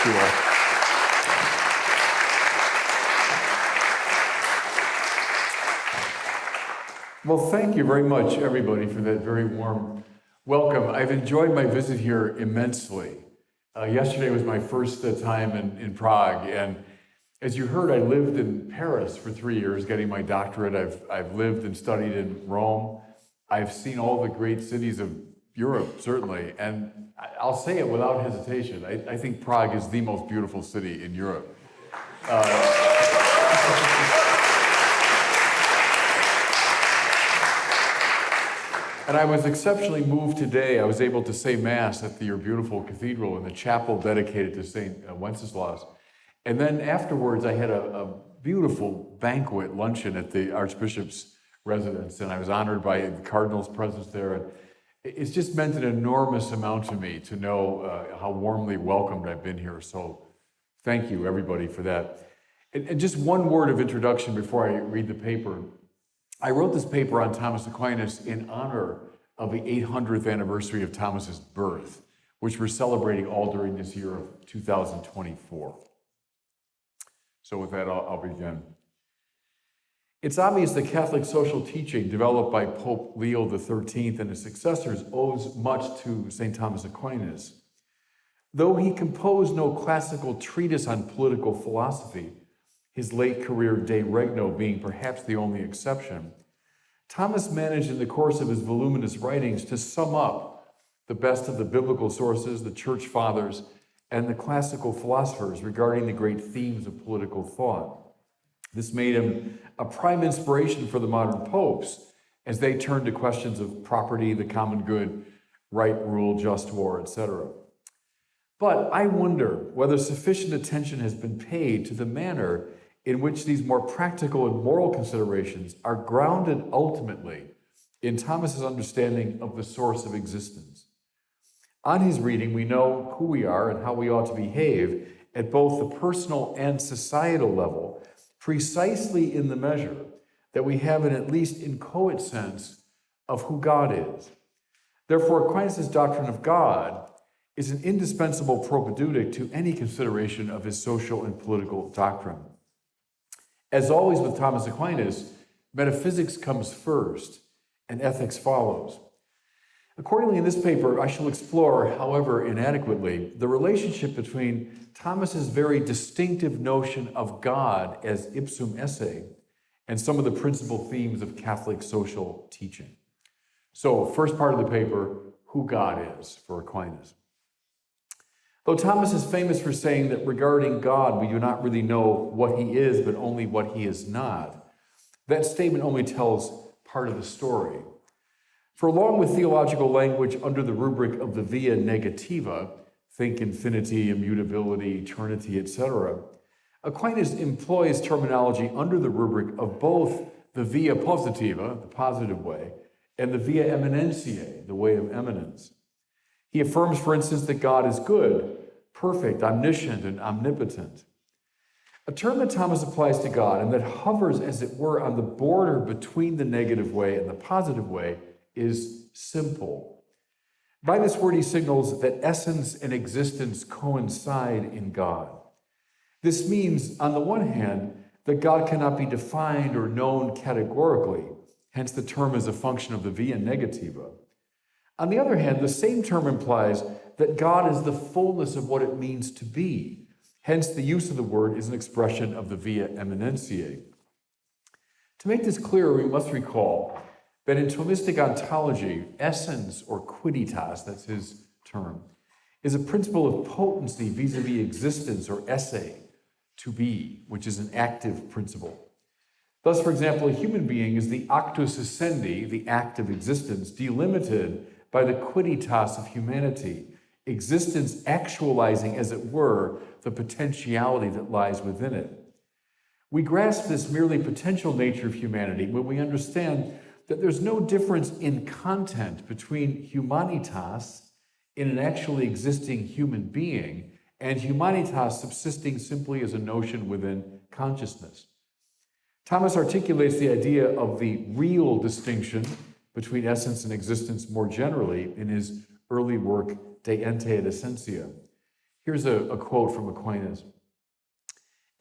you all. Well, thank you very much, everybody, for that very warm welcome. I've enjoyed my visit here immensely. Yesterday was my first time in Prague, and as you heard, I lived in Paris for 3 years, getting my doctorate. I've lived and studied in Rome. I've seen all the great cities of Europe, certainly, and I'll say it without hesitation. I think Prague is the most beautiful city in Europe. And I was exceptionally moved today. I was able to say Mass at your beautiful cathedral in the chapel dedicated to St. Wenceslaus. And then afterwards, I had a beautiful banquet luncheon at the Archbishop's residence, and I was honored by the Cardinal's presence there. And it's just meant an enormous amount to me to know how warmly welcomed I've been here. So thank you, everybody, for that. And just one word of introduction before I read the paper. I wrote this paper on Thomas Aquinas in honor of the 800th anniversary of Thomas's birth, which we're celebrating all during this year of 2024. So with that, I'll begin. It's obvious that Catholic social teaching developed by Pope Leo XIII and his successors owes much to St. Thomas Aquinas. Though he composed no classical treatise on political philosophy, his late career De Regno being perhaps the only exception, Thomas managed in the course of his voluminous writings to sum up the best of the biblical sources, the church fathers, and the classical philosophers regarding the great themes of political thought. This made him a prime inspiration for the modern popes as they turned to questions of property, the common good, right rule, just war, etc. But I wonder whether sufficient attention has been paid to the manner in which these more practical and moral considerations are grounded ultimately in Thomas's understanding of the source of existence. On his reading, we know who we are and how we ought to behave at both the personal and societal level, precisely in the measure that we have an at least inchoate sense of who God is. Therefore, Aquinas' doctrine of God is an indispensable propedeutic to any consideration of his social and political doctrine. As always with Thomas Aquinas, metaphysics comes first and ethics follows. Accordingly, in this paper, I shall explore, however inadequately, the relationship between Thomas's very distinctive notion of God as Ipsum Esse and some of the principal themes of Catholic social teaching. So, first part of the paper, who God is for Aquinas. Though Thomas is famous for saying that regarding God, we do not really know what he is, but only what he is not, that statement only tells part of the story. For along with theological language under the rubric of the via negativa, think infinity, immutability, eternity, etc., Aquinas employs terminology under the rubric of both the via positiva, the positive way, and the via eminentiae, the way of eminence. He affirms, for instance, that God is good, perfect, omniscient, and omnipotent. A term that Thomas applies to God and that hovers, as it were, on the border between the negative way and the positive way is simple. By this word, he signals that essence and existence coincide in God. This means, on the one hand, that God cannot be defined or known categorically, hence the term is a function of the via negativa. On the other hand, the same term implies that God is the fullness of what it means to be. Hence, the use of the word is an expression of the via eminentiae. To make this clearer, we must recall that in Thomistic ontology, essence or quidditas, that's his term, is a principle of potency vis-a-vis existence or esse, to be, which is an active principle. Thus, for example, a human being is the actus essendi, the act of existence, delimited by the quidditas of humanity, existence actualizing, as it were, the potentiality that lies within it. We grasp this merely potential nature of humanity when we understand that there's no difference in content between humanitas in an actually existing human being and humanitas subsisting simply as a notion within consciousness. Thomas articulates the idea of the real distinction between essence and existence more generally in his early work, De Ente et Essentia. Here's a quote from Aquinas.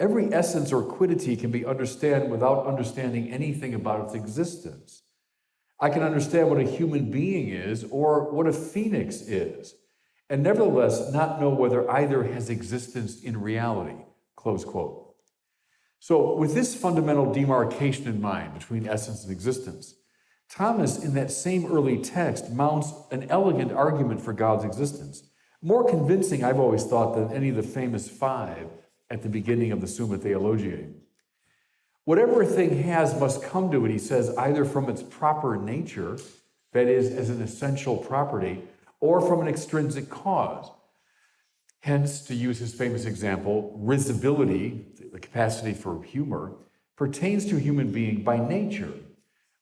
Every essence or quiddity can be understood without understanding anything about its existence. I can understand what a human being is or what a phoenix is, and nevertheless not know whether either has existence in reality, close quote. So with this fundamental demarcation in mind between essence and existence, Thomas, in that same early text, mounts an elegant argument for God's existence, more convincing, I've always thought, than any of the famous five at the beginning of the Summa Theologiae. Whatever a thing has must come to it, he says, either from its proper nature, that is, as an essential property, or from an extrinsic cause. Hence, to use his famous example, risibility, the capacity for humor, pertains to a human being by nature,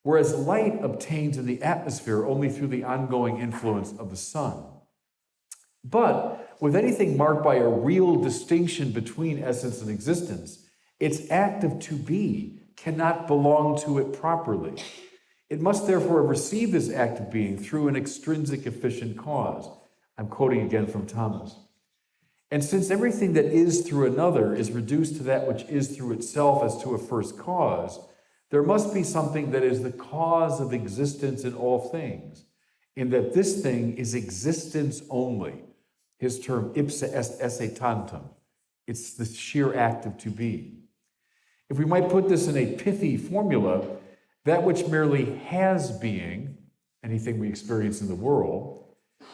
whereas light obtains in the atmosphere only through the ongoing influence of the sun. But with anything marked by a real distinction between essence and existence, its act of to be cannot belong to it properly. It must therefore have received this act of being through an extrinsic efficient cause. I'm quoting again from Thomas. And since everything that is through another is reduced to that which is through itself as to a first cause, there must be something that is the cause of existence in all things, in that this thing is existence only. His term, ipsa est esse tantum. It's the sheer act of to be. If we might put this in a pithy formula, that which merely has being, anything we experience in the world,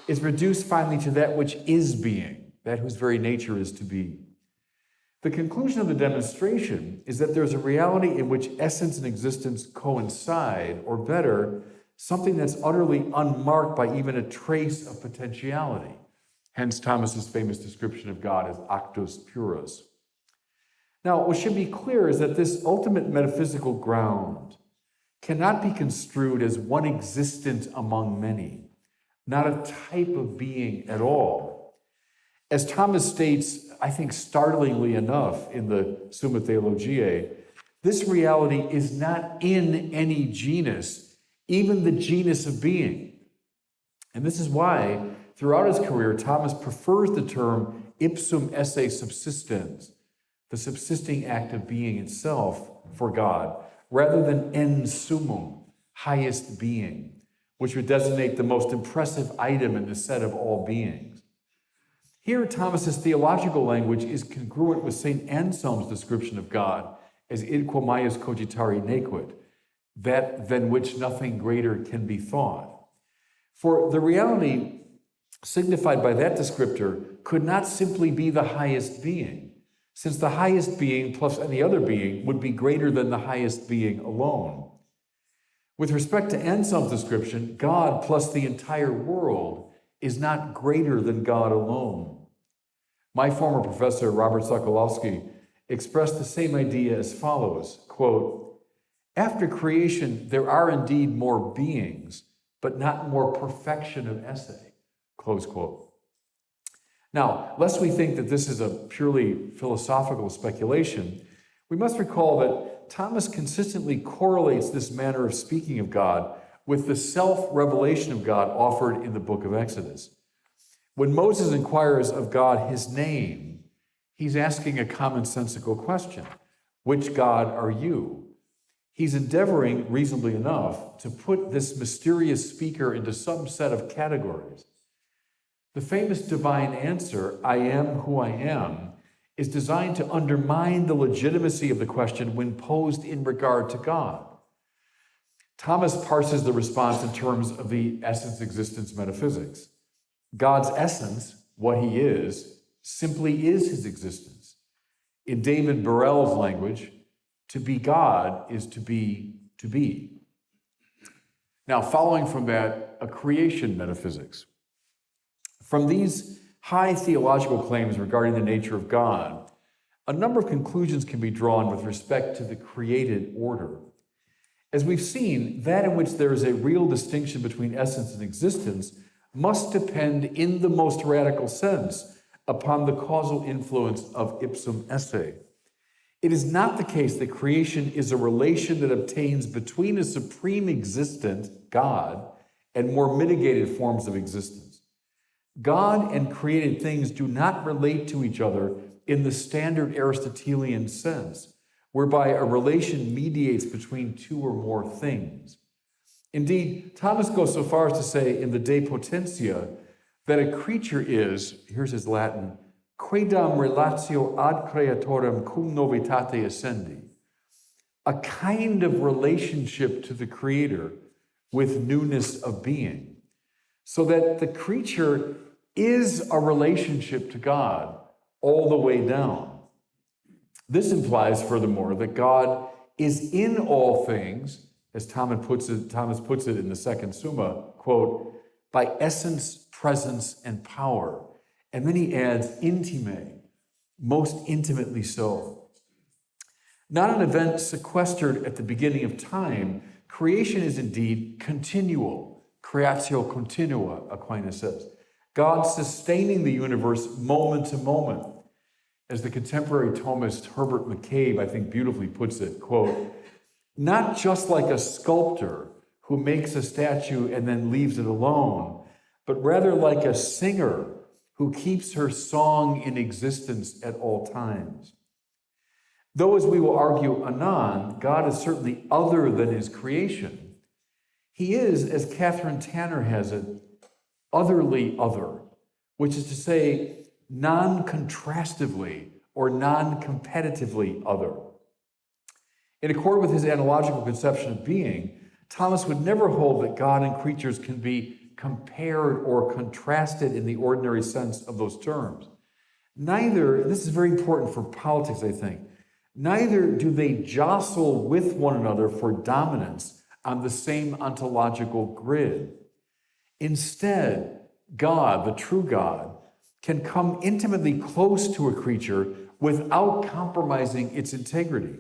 is reduced finally to that which is being, that whose very nature is to be. The conclusion of the demonstration is that there's a reality in which essence and existence coincide, or better, something that's utterly unmarked by even a trace of potentiality. Hence Thomas's famous description of God as actus purus. Now, what should be clear is that this ultimate metaphysical ground cannot be construed as one existent among many, not a type of being at all. As Thomas states, I think startlingly enough in the Summa Theologiae, this reality is not in any genus, even the genus of being. And this is why, throughout his career, Thomas prefers the term ipsum esse subsistens, the subsisting act of being itself for God, rather than en summum, highest being, which would designate the most impressive item in the set of all beings. Here, Thomas's theological language is congruent with St. Anselm's description of God as id quo maius cogitari nequit, that than which nothing greater can be thought. For the reality signified by that descriptor could not simply be the highest being, since the highest being plus any other being would be greater than the highest being alone. With respect to Anselm's description, God plus the entire world is not greater than God alone. My former professor, Robert Sokolowski, expressed the same idea as follows, quote, after creation, there are indeed more beings, but not more perfection of esse, close quote. Now, lest we think that this is a purely philosophical speculation, we must recall that Thomas consistently correlates this manner of speaking of God with the self-revelation of God offered in the book of Exodus. When Moses inquires of God his name, he's asking a commonsensical question. Which God are you? He's endeavoring, reasonably enough, to put this mysterious speaker into some set of categories. The famous divine answer, I am who I am, is designed to undermine the legitimacy of the question when posed in regard to God. Thomas parses the response in terms of the essence-existence metaphysics. God's essence, what he is, simply is his existence. In David Burrell's language, to be God is to be to be. Now, following from that, a creation metaphysics. From these high theological claims regarding the nature of God, a number of conclusions can be drawn with respect to the created order. As we've seen, that in which there is a real distinction between essence and existence must depend in the most radical sense upon the causal influence of ipsum esse. It is not the case that creation is a relation that obtains between a supreme existent, God, and more mitigated forms of existence. God and created things do not relate to each other in the standard Aristotelian sense, whereby a relation mediates between two or more things. Indeed, Thomas goes so far as to say in the De Potentia that a creature is, here's his Latin, quaedam relatio ad creatorem cum novitate essendi, a kind of relationship to the Creator with newness of being, so that the creature is a relationship to God all the way down. This implies, furthermore, that God is in all things, as Thomas puts it in the second Summa, quote, by essence, presence, and power. And then he adds, intime, most intimately so. Not an event sequestered at the beginning of time, creation is indeed continual, creatio continua, Aquinas says. God sustaining the universe moment to moment. As the contemporary Thomist Herbert McCabe, I think, beautifully puts it, quote, not just like a sculptor who makes a statue and then leaves it alone, but rather like a singer who keeps her song in existence at all times. Though, as we will argue anon, God is certainly other than his creation, he is, as Catherine Tanner has it, otherly other, which is to say, non-contrastively or non-competitively other. In accord with his analogical conception of being, Thomas would never hold that God and creatures can be compared or contrasted in the ordinary sense of those terms. Neither, this is very important for politics, I think, neither do they jostle with one another for dominance on the same ontological grid. Instead, God, the true God, can come intimately close to a creature without compromising its integrity.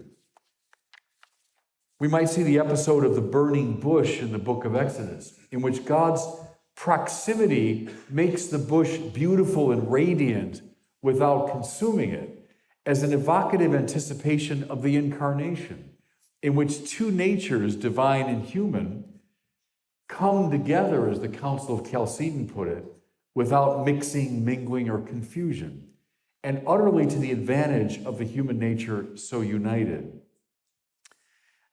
We might see the episode of the burning bush in the book of Exodus, in which God's proximity makes the bush beautiful and radiant without consuming it, as an evocative anticipation of the incarnation, in which two natures, divine and human, come together, as the Council of Chalcedon put it, without mixing, mingling, or confusion, and utterly to the advantage of the human nature so united.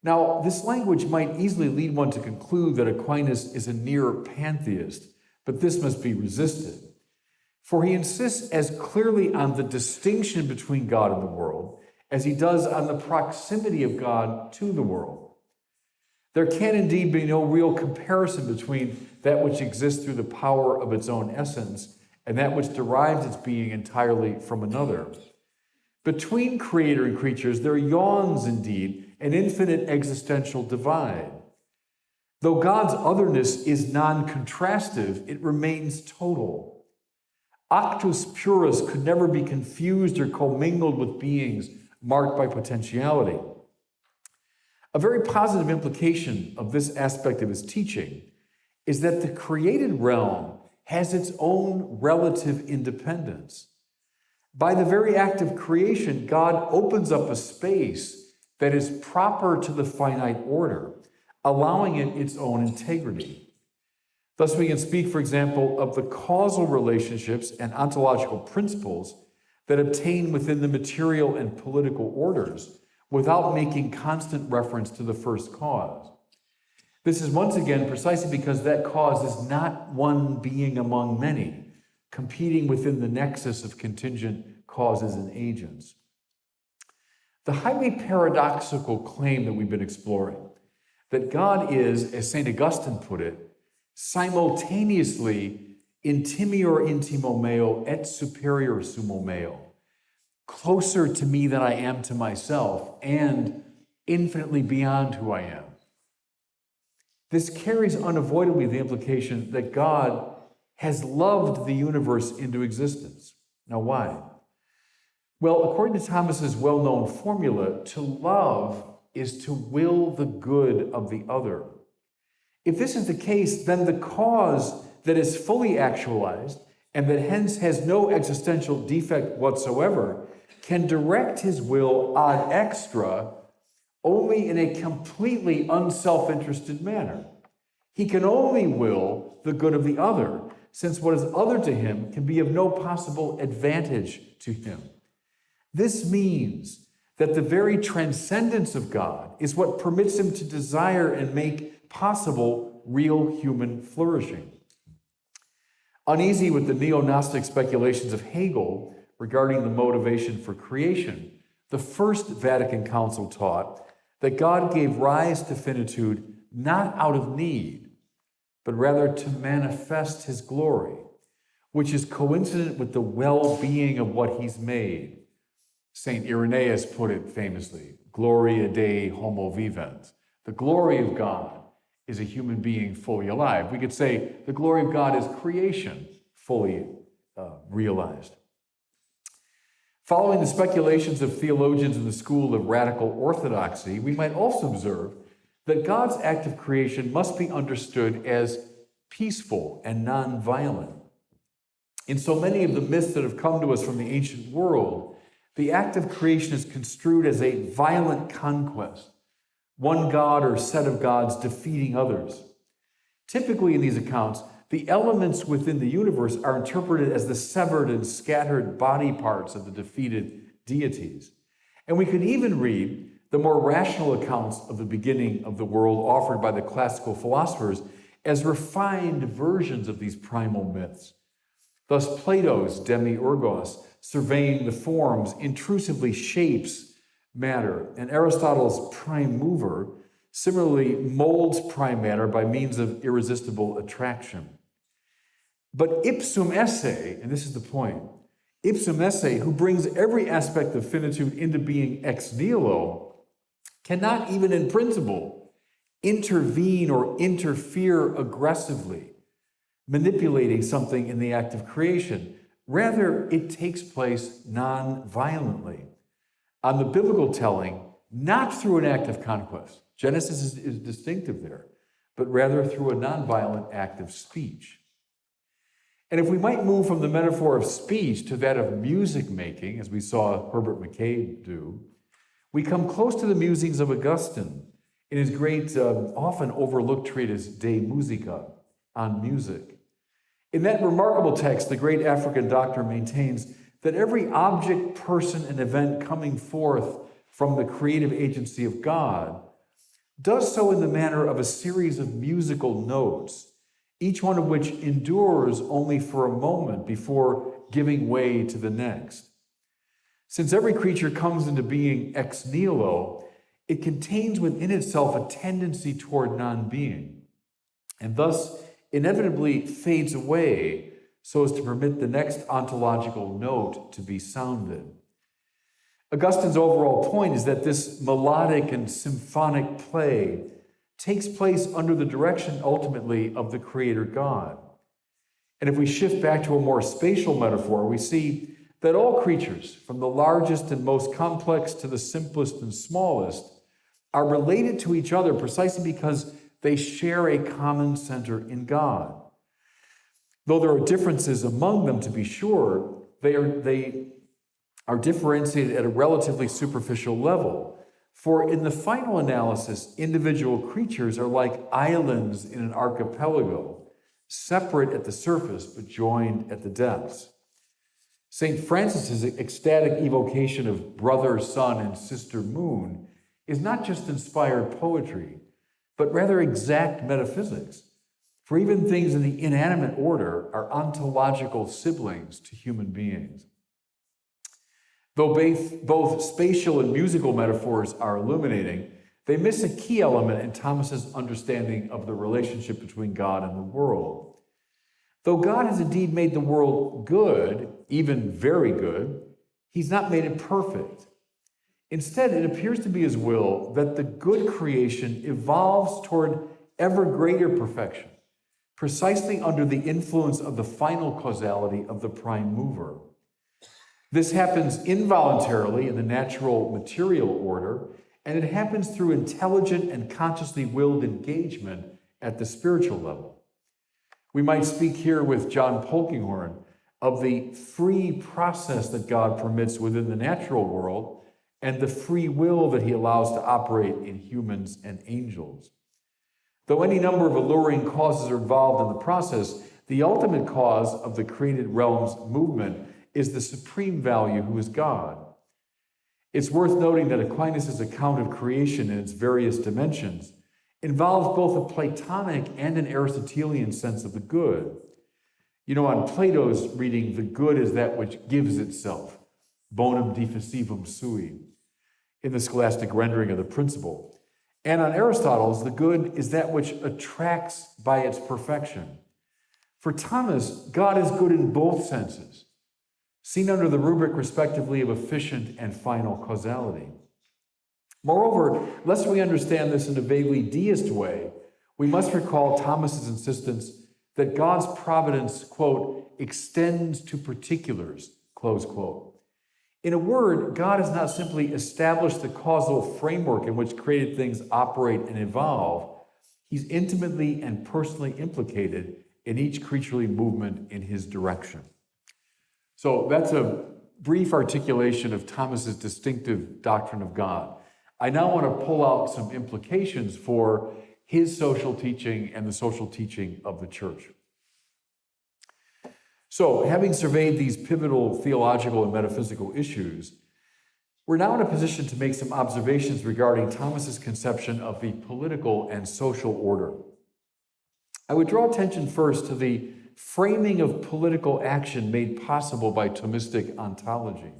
Now, this language might easily lead one to conclude that Aquinas is a near pantheist, but this must be resisted. For he insists as clearly on the distinction between God and the world as he does on the proximity of God to the world. There can indeed be no real comparison between that which exists through the power of its own essence and that which derives its being entirely from another. Between creator and creatures, there yawns indeed an infinite existential divide. Though God's otherness is non-contrastive, it remains total. Actus purus could never be confused or commingled with beings marked by potentiality. A very positive implication of this aspect of his teaching is that the created realm has its own relative independence. By the very act of creation, God opens up a space that is proper to the finite order, allowing it its own integrity. Thus, we can speak, for example, of the causal relationships and ontological principles that obtain within the material and political orders without making constant reference to the first cause. This is once again precisely because that cause is not one being among many, competing within the nexus of contingent causes and agents. The highly paradoxical claim that we've been exploring, that God is, as St. Augustine put it, simultaneously intimior intimo meo et superior sumo meo, closer to me than I am to myself and infinitely beyond who I am. This carries unavoidably the implication that God has loved the universe into existence. Now, why? Well, according to Thomas's well-known formula, to love is to will the good of the other. If this is the case, then the cause that is fully actualized and that hence has no existential defect whatsoever can direct his will ad extra only in a completely unself-interested manner. He can only will the good of the other, since what is other to him can be of no possible advantage to him. This means that the very transcendence of God is what permits him to desire and make possible real human flourishing. Uneasy with the neo-Gnostic speculations of Hegel regarding the motivation for creation, the First Vatican Council taught that God gave rise to finitude not out of need, but rather to manifest his glory, which is coincident with the well-being of what he's made. St. Irenaeus put it famously, Gloria Dei homo vivens. The glory of God is a human being fully alive. We could say the glory of God is creation fully realized. Following the speculations of theologians in the school of radical orthodoxy, we might also observe that God's act of creation must be understood as peaceful and non-violent. In so many of the myths that have come to us from the ancient world, the act of creation is construed as a violent conquest, one god or set of gods defeating others. Typically in these accounts, the elements within the universe are interpreted as the severed and scattered body parts of the defeated deities. And we could even read the more rational accounts of the beginning of the world offered by the classical philosophers as refined versions of these primal myths. Thus, Plato's Demiurgos, surveying the forms, intrusively shapes matter, and Aristotle's prime mover similarly molds prime matter by means of irresistible attraction. But Ipsum Esse, and this is the point, Ipsum Esse, who brings every aspect of finitude into being ex nihilo, cannot even in principle intervene or interfere aggressively, manipulating something in the act of creation. Rather, it takes place non-violently. On the biblical telling, not through an act of conquest. Genesis is distinctive there, but rather through a non-violent act of speech. And if we might move from the metaphor of speech to that of music making, as we saw Herbert McCabe do, we come close to the musings of Augustine in his great, often overlooked treatise, De Musica, on music. In that remarkable text, the great African doctor maintains that every object, person, and event coming forth from the creative agency of God does so in the manner of a series of musical notes, each one of which endures only for a moment before giving way to the next. Since every creature comes into being ex nihilo, it contains within itself a tendency toward non-being, and thus inevitably fades away so as to permit the next ontological note to be sounded. Augustine's overall point is that this melodic and symphonic play takes place under the direction ultimately of the Creator God. And if we shift back to a more spatial metaphor, we see that all creatures, from the largest and most complex to the simplest and smallest, are related to each other precisely because they share a common center in God. Though there are differences among them, to be sure, they are differentiated at a relatively superficial level. For in the final analysis, individual creatures are like islands in an archipelago, separate at the surface but joined at the depths. St. Francis's ecstatic evocation of brother sun and sister moon is not just inspired poetry, but rather exact metaphysics. For even things in the inanimate order are ontological siblings to human beings. Though both spatial and musical metaphors are illuminating, they miss a key element in Thomas's understanding of the relationship between God and the world. Though God has indeed made the world good, even very good, he's not made it perfect. Instead, it appears to be his will that the good creation evolves toward ever greater perfection, precisely under the influence of the final causality of the prime mover. This happens involuntarily in the natural material order, and it happens through intelligent and consciously willed engagement at the spiritual level. We might speak here with John Polkinghorne of the free process that God permits within the natural world and the free will that he allows to operate in humans and angels. Though any number of alluring causes are involved in the process, the ultimate cause of the created realms movement is the supreme value who is God. It's worth noting that Aquinas' account of creation in its various dimensions involves both a Platonic and an Aristotelian sense of the good. You know, on Plato's reading, the good is that which gives itself, bonum difficivum sui, in the scholastic rendering of the principle. And on Aristotle's, the good is that which attracts by its perfection. For Thomas, God is good in both senses, seen under the rubric respectively of efficient and final causality. Moreover, lest we understand this in a vaguely deist way, we must recall Thomas's insistence that God's providence, quote, extends to particulars, close quote. In a word, God has not simply established the causal framework in which created things operate and evolve. He's intimately and personally implicated in each creaturely movement in his direction. So that's a brief articulation of Thomas's distinctive doctrine of God. I now want to pull out some implications for his social teaching and the social teaching of the church. So, having surveyed these pivotal theological and metaphysical issues, we're now in a position to make some observations regarding Thomas's conception of the political and social order. I would draw attention first to the framing of political action made possible by Thomistic ontology.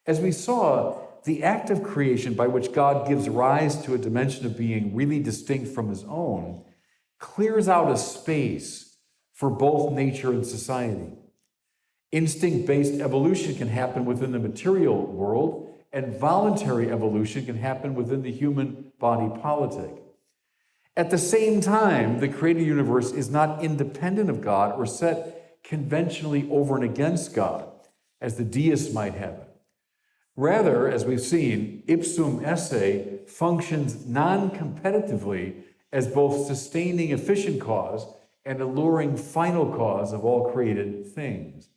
As we saw, the act of creation by which God gives rise to a dimension of being really distinct from his own clears out a space for both nature and society. Instinct-based evolution can happen within the material world, and voluntary evolution can happen within the human body politic. At the same time, the created universe is not independent of God or set conventionally over and against God, as the deists might have it. Rather, as we've seen, Ipsum Esse functions non-competitively as both sustaining efficient cause and alluring final cause of all created things.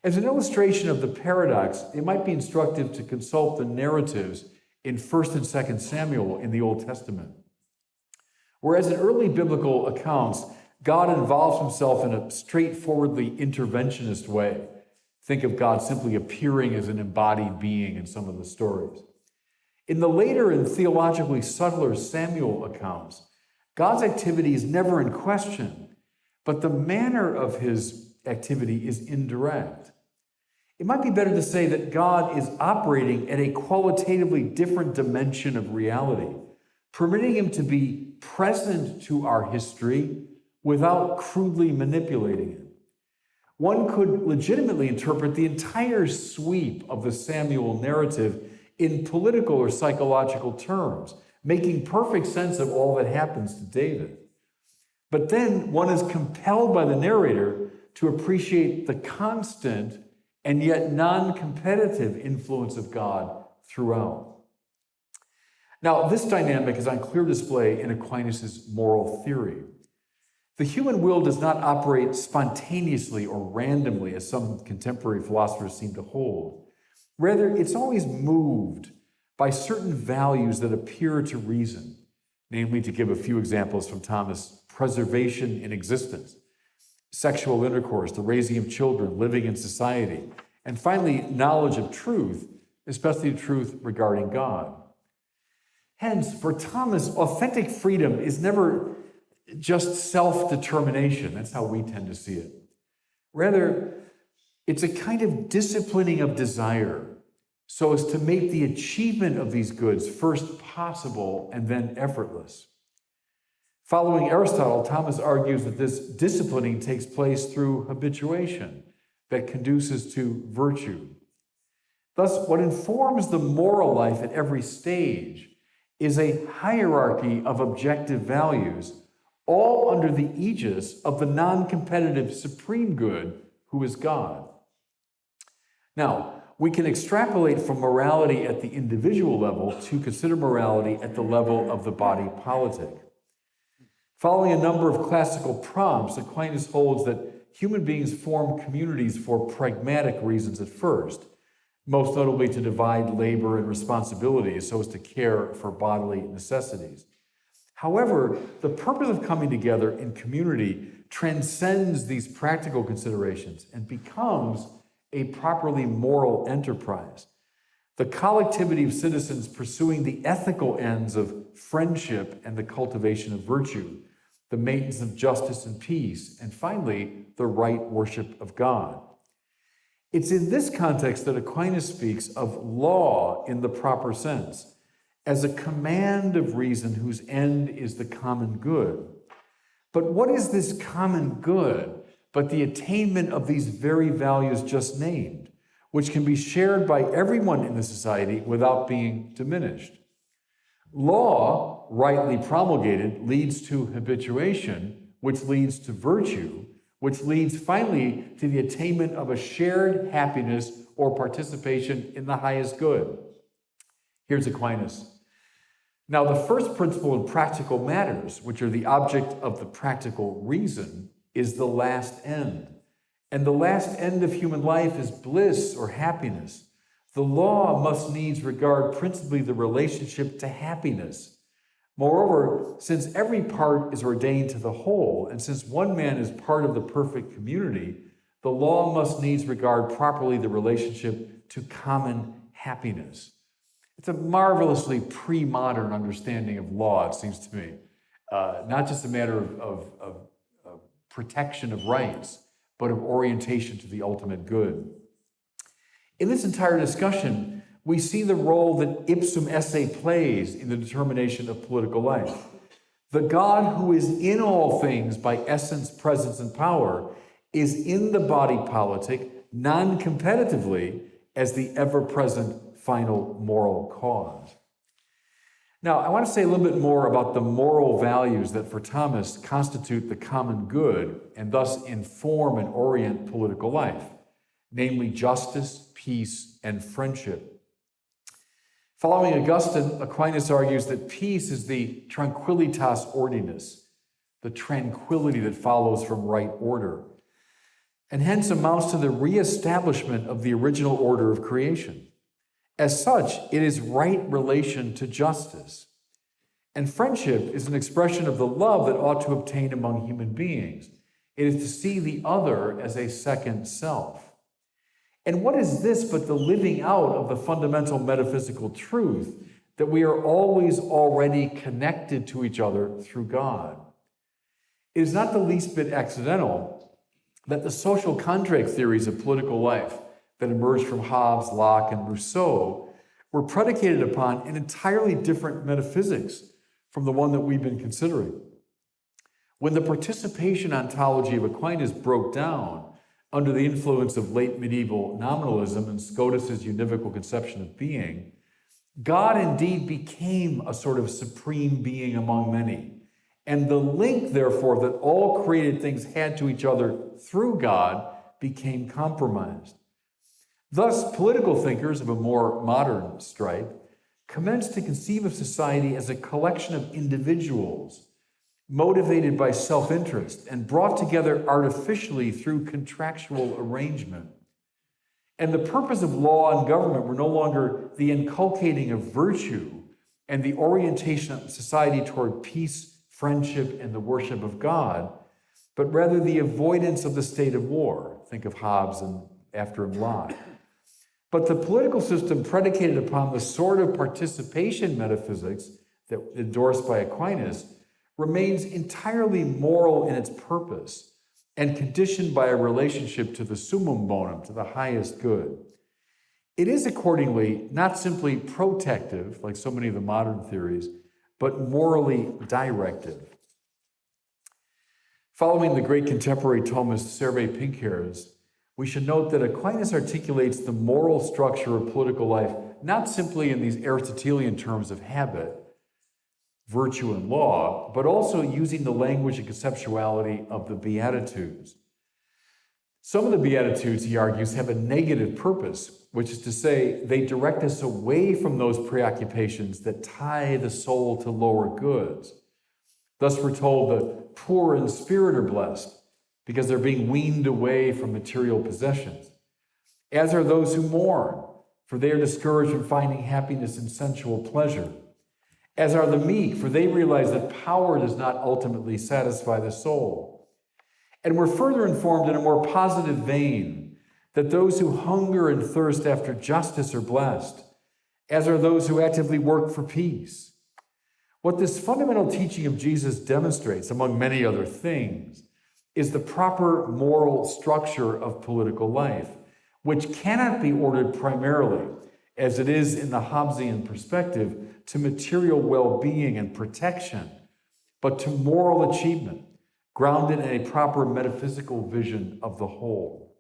As an illustration of the paradox, it might be instructive to consult the narratives in 1st and 2nd Samuel in the Old Testament. Whereas in early biblical accounts, God involves himself in a straightforwardly interventionist way. Think of God simply appearing as an embodied being in some of the stories. In the later and theologically subtler Samuel accounts, God's activity is never in question, but the manner of his activity is indirect. It might be better to say that God is operating at a qualitatively different dimension of reality, permitting him to be present to our history without crudely manipulating it. One could legitimately interpret the entire sweep of the Samuel narrative in political or psychological terms, making perfect sense of all that happens to David. But then one is compelled by the narrator to appreciate the constant and yet non-competitive influence of God throughout. Now, this dynamic is on clear display in Aquinas' moral theory. The human will does not operate spontaneously or randomly, as some contemporary philosophers seem to hold. Rather, it's always moved by certain values that appear to reason, namely, to give a few examples from Thomas, preservation in existence, sexual intercourse, the raising of children, living in society, and finally, knowledge of truth, especially truth regarding God. Hence, for Thomas, authentic freedom is never just self-determination. That's how we tend to see it. Rather, it's a kind of disciplining of desire, so as to make the achievement of these goods first possible and then effortless. Following Aristotle, Thomas argues that this disciplining takes place through habituation that conduces to virtue. Thus, what informs the moral life at every stage is a hierarchy of objective values, all under the aegis of the non-competitive supreme good, who is God. Now, we can extrapolate from morality at the individual level to consider morality at the level of the body politic. Following a number of classical prompts, Aquinas holds that human beings form communities for pragmatic reasons at first, most notably to divide labor and responsibilities so as to care for bodily necessities. However, the purpose of coming together in community transcends these practical considerations and becomes a properly moral enterprise. The collectivity of citizens pursuing the ethical ends of friendship and the cultivation of virtue, the maintenance of justice and peace, and finally, the right worship of God. It's in this context that Aquinas speaks of law in the proper sense, as a command of reason whose end is the common good. But what is this common good but the attainment of these very values just named, which can be shared by everyone in the society without being diminished? Law, rightly promulgated, leads to habituation, which leads to virtue, which leads finally to the attainment of a shared happiness or participation in the highest good. Here's Aquinas. Now, the first principle in practical matters, which are the object of the practical reason, is the last end. And the last end of human life is bliss or happiness. The law must needs regard principally the relationship to happiness. Moreover, since every part is ordained to the whole, and since one man is part of the perfect community, the law must needs regard properly the relationship to common happiness. It's a marvelously pre-modern understanding of law, it seems to me. Not just a matter of protection of rights, but of orientation to the ultimate good. In this entire discussion, we see the role that Ipsum Esse plays in the determination of political life. The God who is in all things by essence, presence, and power is in the body politic non-competitively as the ever-present final moral cause. Now, I want to say a little bit more about the moral values that for Thomas constitute the common good and thus inform and orient political life, namely justice, peace, and friendship. Following Augustine, Aquinas argues that peace is the tranquillitas ordinis, the tranquility that follows from right order, and hence amounts to the reestablishment of the original order of creation. As such, it is right relation to justice. And friendship is an expression of the love that ought to obtain among human beings. It is to see the other as a second self. And what is this but the living out of the fundamental metaphysical truth that we are always already connected to each other through God? It is not the least bit accidental that the social contract theories of political life that emerged from Hobbes, Locke, and Rousseau were predicated upon an entirely different metaphysics from the one that we've been considering. When the participation ontology of Aquinas broke down under the influence of late medieval nominalism and Scotus's univocal conception of being, God indeed became a sort of supreme being among many. And the link, therefore, that all created things had to each other through God became compromised. Thus, political thinkers of a more modern stripe commenced to conceive of society as a collection of individuals motivated by self-interest and brought together artificially through contractual arrangement. And the purpose of law and government were no longer the inculcating of virtue and the orientation of society toward peace, friendship, and the worship of God, but rather the avoidance of the state of war. Think of Hobbes and after him Locke. But the political system predicated upon the sort of participation metaphysics that endorsed by Aquinas remains entirely moral in its purpose and conditioned by a relationship to the summum bonum, to the highest good. It is accordingly not simply protective, like so many of the modern theories, but morally directive. Following the great contemporary Thomist Serve Pinker's, we should note that Aquinas articulates the moral structure of political life not simply in these Aristotelian terms of habit, virtue, and law, but also using the language and conceptuality of the Beatitudes. Some of the Beatitudes, he argues, have a negative purpose, which is to say they direct us away from those preoccupations that tie the soul to lower goods. Thus, we're told the poor in spirit are blessed, because they're being weaned away from material possessions. As are those who mourn, for they are discouraged from finding happiness in sensual pleasure. As are the meek, for they realize that power does not ultimately satisfy the soul. And we're further informed in a more positive vein that those who hunger and thirst after justice are blessed, as are those who actively work for peace. What this fundamental teaching of Jesus demonstrates, among many other things, is the proper moral structure of political life, which cannot be ordered primarily, as it is in the Hobbesian perspective, to material well-being and protection, but to moral achievement, grounded in a proper metaphysical vision of the whole.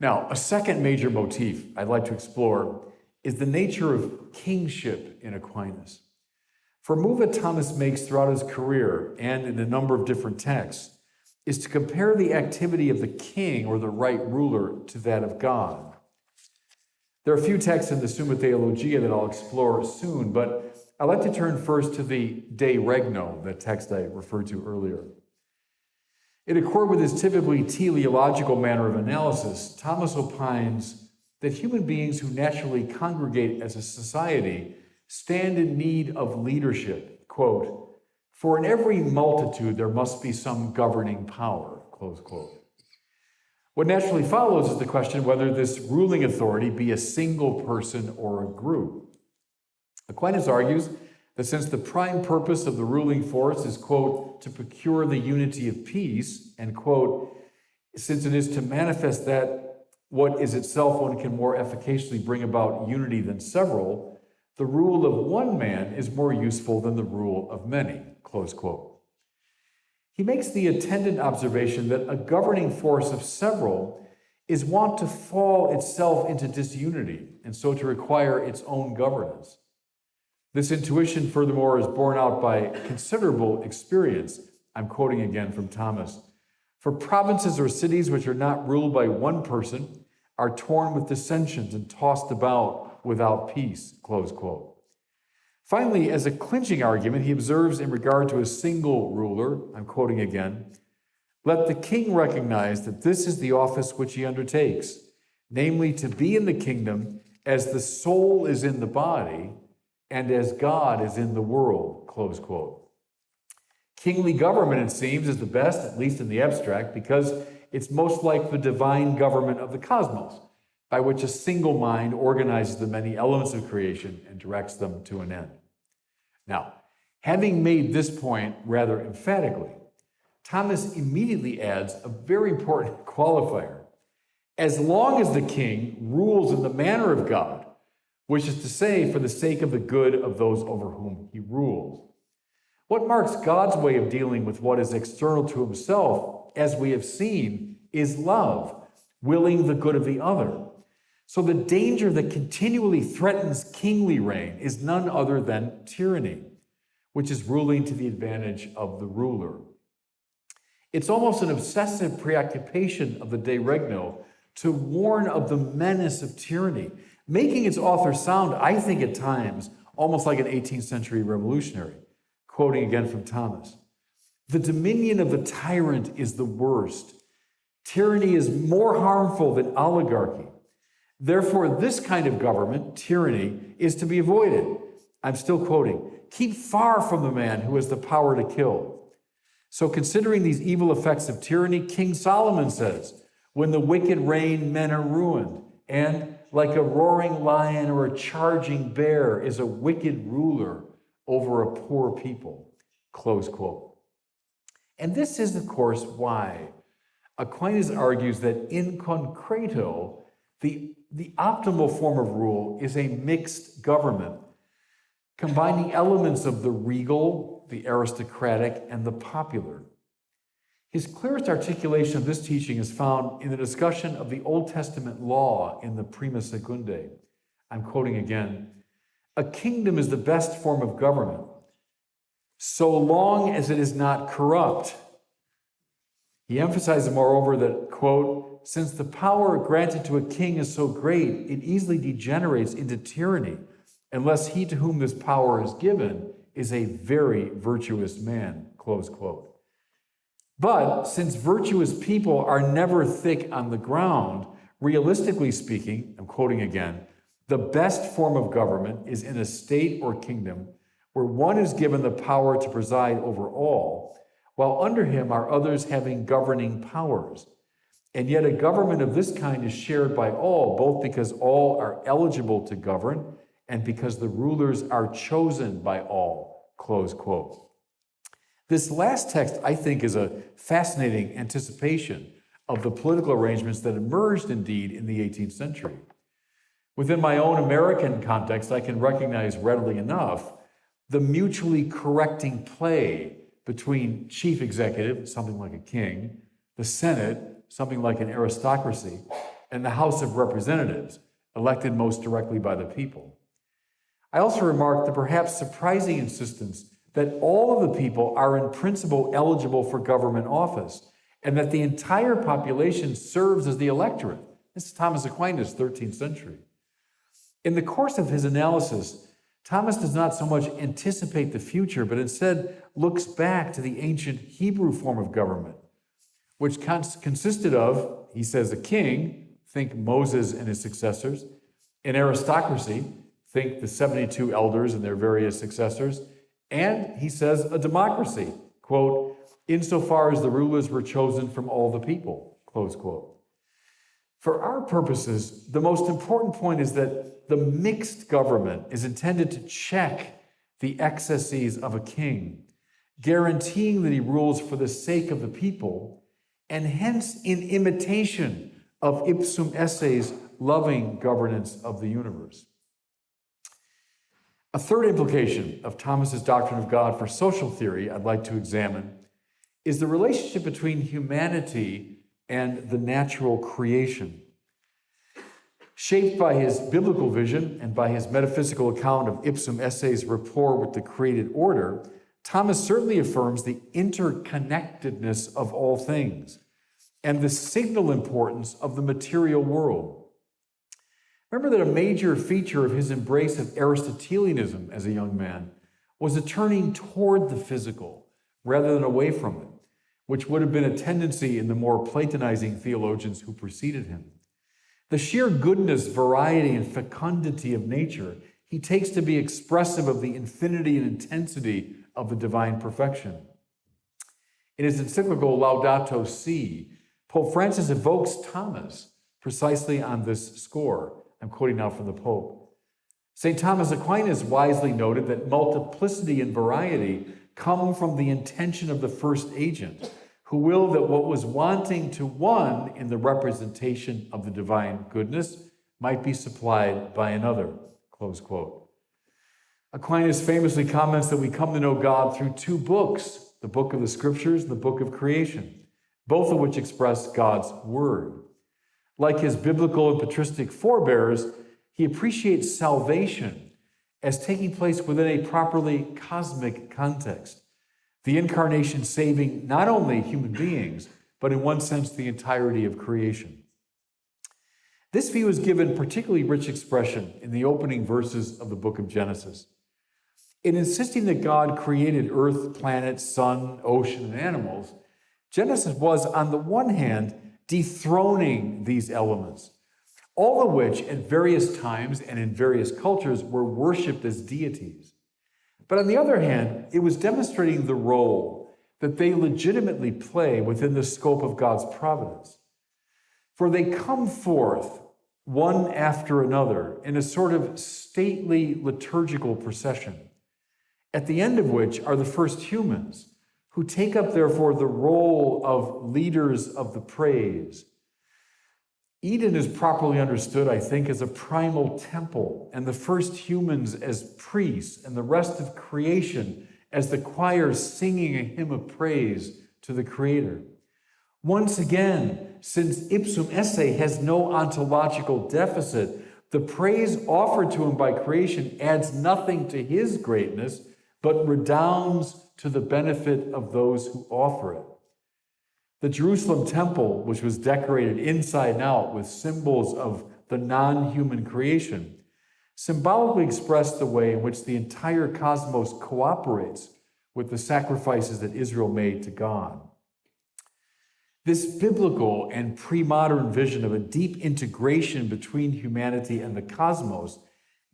Now, a second major motif I'd like to explore is the nature of kingship in Aquinas. For a move that Thomas makes throughout his career and in a number of different texts is to compare the activity of the king or the right ruler to that of God. There are a few texts in the Summa Theologia that I'll explore soon, but I'd like to turn first to the De Regno, that text I referred to earlier. In accord with his typically teleological manner of analysis, Thomas opines that human beings who naturally congregate as a society stand in need of leadership. Quote, "For in every multitude there must be some governing power," close quote. What naturally follows is the question whether this ruling authority be a single person or a group. Aquinas argues that since the prime purpose of the ruling force is, quote, "to procure the unity of peace," and, quote, "since it is to manifest that what is itself one can more efficaciously bring about unity than several, the rule of one man is more useful than the rule of many," close quote. He makes the attendant observation that a governing force of several is wont to fall itself into disunity and so to require its own governance. This intuition, furthermore, is borne out by considerable experience. I'm quoting again from Thomas. "For provinces or cities which are not ruled by one person are torn with dissensions and tossed about without peace," close quote. Finally, as a clinching argument, he observes in regard to a single ruler, I'm quoting again, "Let the king recognize that this is the office which he undertakes, namely to be in the kingdom as the soul is in the body and as God is in the world," close quote. Kingly government, it seems, is the best, at least in the abstract, because it's most like the divine government of the cosmos, by which a single mind organizes the many elements of creation and directs them to an end. Now, having made this point rather emphatically, Thomas immediately adds a very important qualifier. As long as the king rules in the manner of God, which is to say, for the sake of the good of those over whom he rules. What marks God's way of dealing with what is external to himself, as we have seen, is love, willing the good of the other. So the danger that continually threatens kingly reign is none other than tyranny, which is ruling to the advantage of the ruler. It's almost an obsessive preoccupation of the De Regno to warn of the menace of tyranny, making its author sound, I think at times, almost like an 18th century revolutionary. Quoting again from Thomas, "The dominion of the tyrant is the worst. Tyranny is more harmful than oligarchy. Therefore, this kind of government, tyranny, is to be avoided." I'm still quoting, "Keep far from the man who has the power to kill." So considering these evil effects of tyranny, King Solomon says, "When the wicked reign, men are ruined. And like a roaring lion or a charging bear is a wicked ruler over a poor people," close quote. And this is, of course, why Aquinas argues that in concreto, the optimal form of rule is a mixed government, combining elements of the regal, the aristocratic, and the popular. His clearest articulation of this teaching is found in the discussion of the Old Testament law in the Prima Secundae. I'm quoting again, "A kingdom is the best form of government, so long as it is not corrupt." He emphasizes, moreover, that, quote, "Since the power granted to a king is so great, it easily degenerates into tyranny, unless he to whom this power is given is a very virtuous man," close quote. But since virtuous people are never thick on the ground, realistically speaking, I'm quoting again, "the best form of government is in a state or kingdom where one is given the power to preside over all, while under him are others having governing powers. And yet a government of this kind is shared by all, both because all are eligible to govern and because the rulers are chosen by all, close quote. This last text, I think, is a fascinating anticipation of the political arrangements that emerged indeed in the 18th century. Within my own American context, I can recognize readily enough the mutually correcting play between chief executive, something like a king, the Senate, something like an aristocracy, and the House of Representatives, elected most directly by the people. I also remarked the perhaps surprising insistence that all of the people are in principle eligible for government office, and that the entire population serves as the electorate. This is Thomas Aquinas, 13th century. In the course of his analysis, Thomas does not so much anticipate the future, but instead looks back to the ancient Hebrew form of government, which consisted of, he says, a king, think Moses and his successors, an aristocracy, think the 72 elders and their various successors, and, he says, a democracy, quote, insofar as the rulers were chosen from all the people, close quote. For our purposes, the most important point is that the mixed government is intended to check the excesses of a king, guaranteeing that he rules for the sake of the people, and hence in imitation of Ipsum Esse's loving governance of the universe. A third implication of Thomas's doctrine of God for social theory I'd like to examine is the relationship between humanity and the natural creation. Shaped by his biblical vision and by his metaphysical account of Ipsum Esse's rapport with the created order, Thomas certainly affirms the interconnectedness of all things and the signal importance of the material world. Remember that a major feature of his embrace of Aristotelianism as a young man was a turning toward the physical rather than away from it, which would have been a tendency in the more Platonizing theologians who preceded him. The sheer goodness, variety, and fecundity of nature he takes to be expressive of the infinity and intensity of the divine perfection. In his encyclical Laudato Si, Pope Francis evokes Thomas precisely on this score. I'm quoting now from the Pope. St. Thomas Aquinas wisely noted that multiplicity and variety come from the intention of the first agent, who willed that what was wanting to one in the representation of the divine goodness might be supplied by another, close quote. Aquinas famously comments that we come to know God through two books, the book of the Scriptures and the book of creation, both of which express God's word. Like his biblical and patristic forebears, he appreciates salvation as taking place within a properly cosmic context, the incarnation saving not only human beings, but in one sense the entirety of creation. This view is given particularly rich expression in the opening verses of the book of Genesis. In insisting that God created earth, planet, sun, ocean, and animals, Genesis was, on the one hand, dethroning these elements, all of which at various times and in various cultures were worshipped as deities. But on the other hand, it was demonstrating the role that they legitimately play within the scope of God's providence. For they come forth one after another in a sort of stately liturgical procession, at the end of which are the first humans, who take up, therefore, the role of leaders of the praise. Eden is properly understood, I think, as a primal temple, and the first humans as priests, and the rest of creation as the choir singing a hymn of praise to the Creator. Once again, since Ipsum Esse has no ontological deficit, the praise offered to him by creation adds nothing to his greatness, but redounds to the benefit of those who offer it. The Jerusalem temple, which was decorated inside and out with symbols of the non-human creation, symbolically expressed the way in which the entire cosmos cooperates with the sacrifices that Israel made to God. This biblical and pre-modern vision of a deep integration between humanity and the cosmos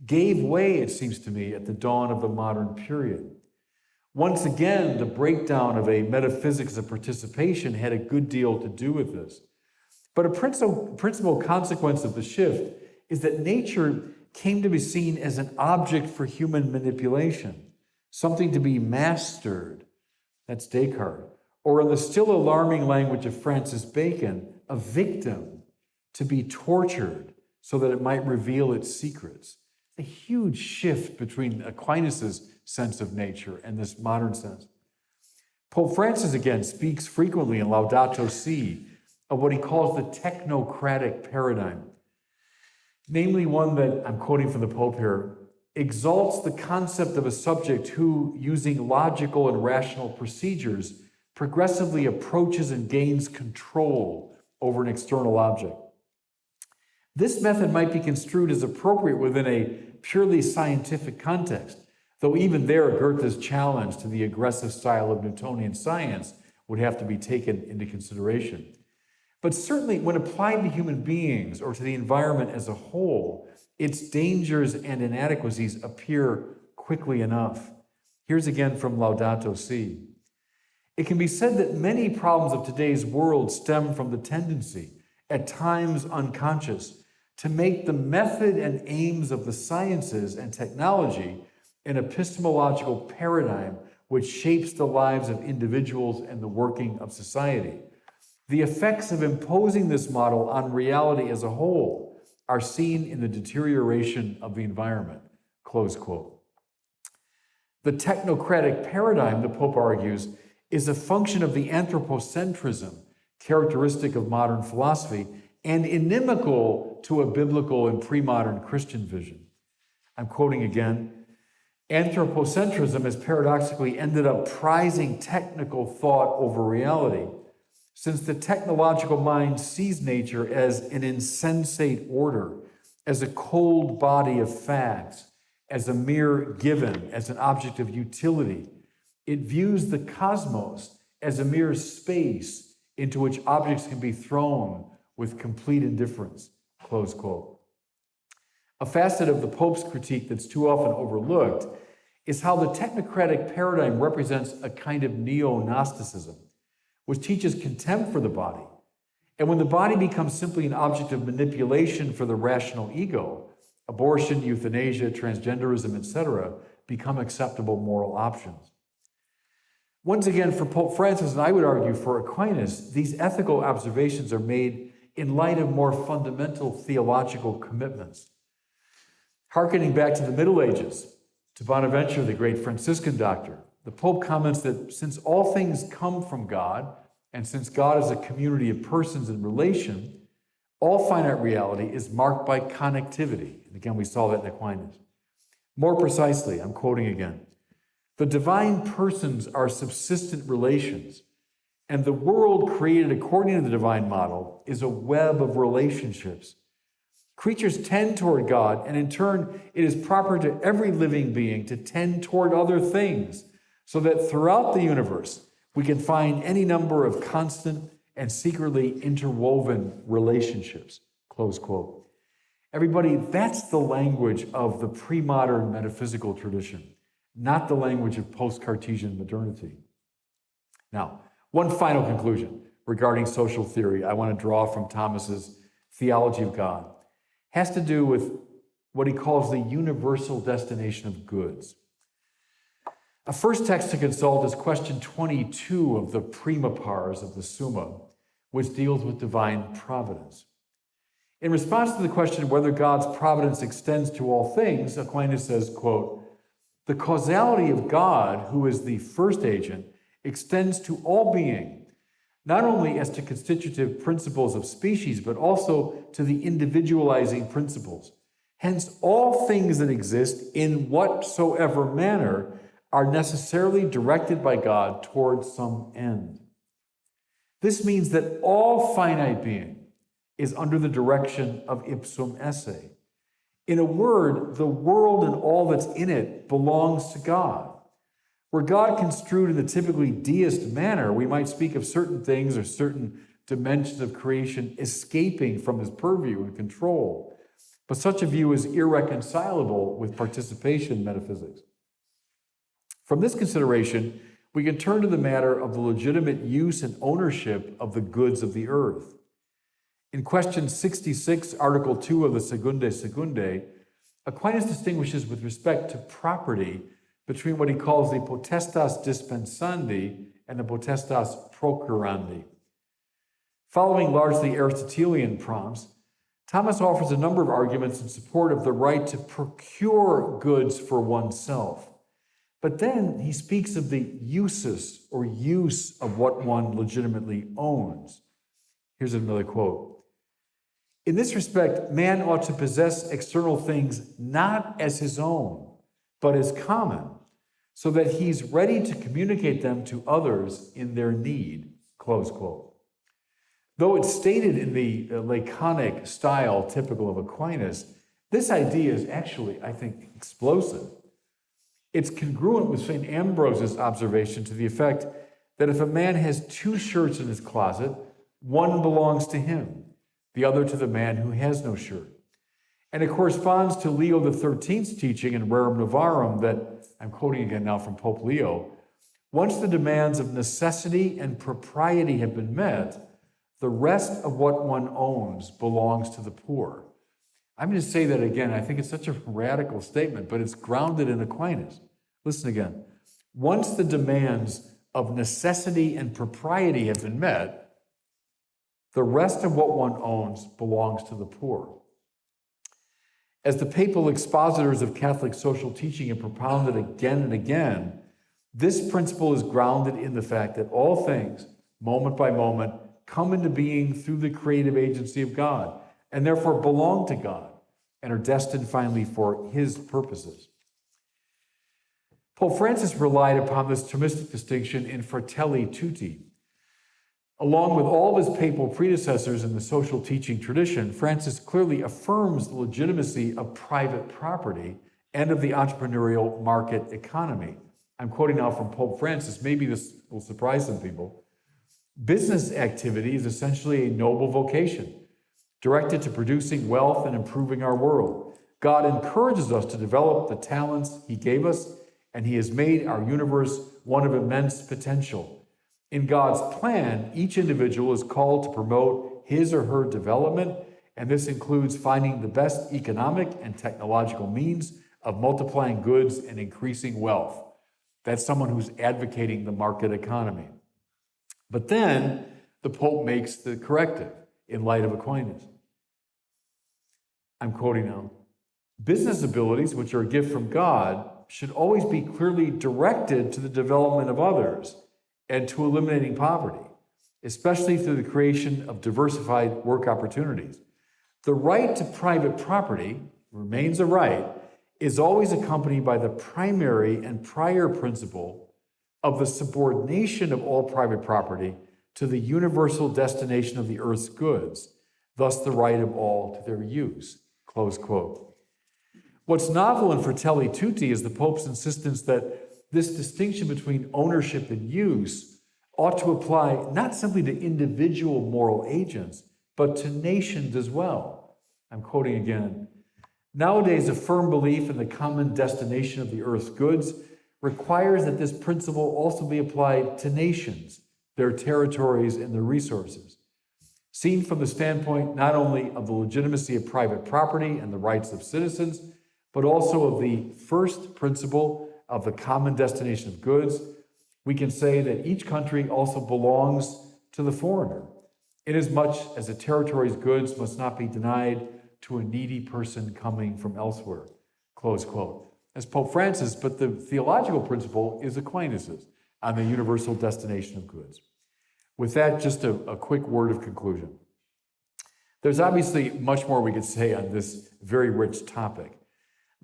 gave way, it seems to me, at the dawn of the modern period. Once again, the breakdown of a metaphysics of participation had a good deal to do with this. But a principal consequence of the shift is that nature came to be seen as an object for human manipulation, something to be mastered. That's Descartes. Or in the still alarming language of Francis Bacon, a victim to be tortured so that it might reveal its secrets. A huge shift between Aquinas' sense of nature and this modern sense. Pope Francis, again, speaks frequently in Laudato Si of what he calls the technocratic paradigm, namely one that, I'm quoting from the Pope here, exalts the concept of a subject who, using logical and rational procedures, progressively approaches and gains control over an external object. This method might be construed as appropriate within a purely scientific context, though even there Goethe's challenge to the aggressive style of Newtonian science would have to be taken into consideration. But certainly when applied to human beings or to the environment as a whole, its dangers and inadequacies appear quickly enough. Here's again from Laudato Si. It can be said that many problems of today's world stem from the tendency, at times unconscious, to make the method and aims of the sciences and technology an epistemological paradigm which shapes the lives of individuals and the working of society. The effects of imposing this model on reality as a whole are seen in the deterioration of the environment, close quote. The technocratic paradigm, the Pope argues, is a function of the anthropocentrism characteristic of modern philosophy and inimical to a biblical and pre-modern Christian vision. I'm quoting again, anthropocentrism has paradoxically ended up prizing technical thought over reality, since the technological mind sees nature as an insensate order, as a cold body of facts, as a mere given, as an object of utility. It views the cosmos as a mere space into which objects can be thrown with complete indifference, close quote. A facet of the Pope's critique that's too often overlooked is how the technocratic paradigm represents a kind of neo-Gnosticism, which teaches contempt for the body. And when the body becomes simply an object of manipulation for the rational ego, abortion, euthanasia, transgenderism, etc., become acceptable moral options. Once again, for Pope Francis, and I would argue for Aquinas, these ethical observations are made in light of more fundamental theological commitments. Harkening back to the Middle Ages, to Bonaventure, the great Franciscan doctor, the Pope comments that since all things come from God, and since God is a community of persons in relation, all finite reality is marked by connectivity. And again, we saw that in Aquinas. More precisely, I'm quoting again, the divine persons are subsistent relations, and the world created according to the divine model is a web of relationships. Creatures tend toward God, and in turn, it is proper to every living being to tend toward other things, so that throughout the universe, we can find any number of constant and secretly interwoven relationships, close quote. Everybody, that's the language of the pre-modern metaphysical tradition, not the language of post-Cartesian modernity. Now, one final conclusion regarding social theory I want to draw from Thomas's theology of God has to do with what he calls the universal destination of goods. A first text to consult is question 22 of the Prima Pars of the Summa, which deals with divine providence. In response to the question whether God's providence extends to all things, Aquinas says, quote, the causality of God, who is the first agent, extends to all being, not only as to constitutive principles of species, but also to the individualizing principles. Hence, all things that exist in whatsoever manner are necessarily directed by God towards some end. This means that all finite being is under the direction of Ipsum Esse. In a word, the world and all that's in it belongs to God. Were God construed in the typically deist manner, we might speak of certain things or certain dimensions of creation escaping from his purview and control. But such a view is irreconcilable with participation metaphysics. From this consideration, we can turn to the matter of the legitimate use and ownership of the goods of the earth. In question 66, Article 2 of the Secundae, Aquinas distinguishes with respect to property between what he calls the potestas dispensandi and the potestas procurandi. Following largely Aristotelian prompts, Thomas offers a number of arguments in support of the right to procure goods for oneself. But then he speaks of the usus or use of what one legitimately owns. Here's another quote. In this respect, man ought to possess external things not as his own, but as common, so that he's ready to communicate them to others in their need, close quote. Though it's stated in the laconic style typical of Aquinas, this idea is actually, I think, explosive. It's congruent with St. Ambrose's observation to the effect that if a man has 2 shirts in his closet, one belongs to him, the other to the man who has no shirt. And it corresponds to Leo XIII's teaching in Rerum Novarum that, I'm quoting again now from Pope Leo, once the demands of necessity and propriety have been met, the rest of what one owns belongs to the poor. I'm going to say that again. I think it's such a radical statement, but it's grounded in Aquinas. Listen again. Once the demands of necessity and propriety have been met, the rest of what one owns belongs to the poor. As the papal expositors of Catholic social teaching have propounded again and again, this principle is grounded in the fact that all things, moment by moment, come into being through the creative agency of God, and therefore belong to God, and are destined finally for his purposes. Pope Francis relied upon this Thomistic distinction in Fratelli Tutti. Along with all of his papal predecessors in the social teaching tradition, Francis clearly affirms the legitimacy of private property and of the entrepreneurial market economy. I'm quoting now from Pope Francis. Maybe this will surprise some people. Business activity is essentially a noble vocation, directed to producing wealth and improving our world. God encourages us to develop the talents he gave us, and he has made our universe one of immense potential. In God's plan, each individual is called to promote his or her development, and this includes finding the best economic and technological means of multiplying goods and increasing wealth. That's someone who's advocating the market economy. But then the Pope makes the corrective in light of Aquinas. I'm quoting now. Business abilities, which are a gift from God, should always be clearly directed to the development of others and to eliminating poverty, especially through the creation of diversified work opportunities. The right to private property remains a right, is always accompanied by the primary and prior principle of the subordination of all private property to the universal destination of the earth's goods, thus the right of all to their use, close quote. What's novel in Fratelli Tutti is the Pope's insistence that this distinction between ownership and use ought to apply not simply to individual moral agents, but to nations as well. I'm quoting again. Nowadays, a firm belief in the common destination of the earth's goods requires that this principle also be applied to nations, their territories, and their resources. Seen from the standpoint not only of the legitimacy of private property and the rights of citizens, but also of the first principle of the common destination of goods, we can say that each country also belongs to the foreigner, inasmuch as a territory's goods must not be denied to a needy person coming from elsewhere, close quote. As Pope Francis, but the theological principle is Aquinas's on the universal destination of goods. With that, just a quick word of conclusion. There's obviously much more we could say on this very rich topic.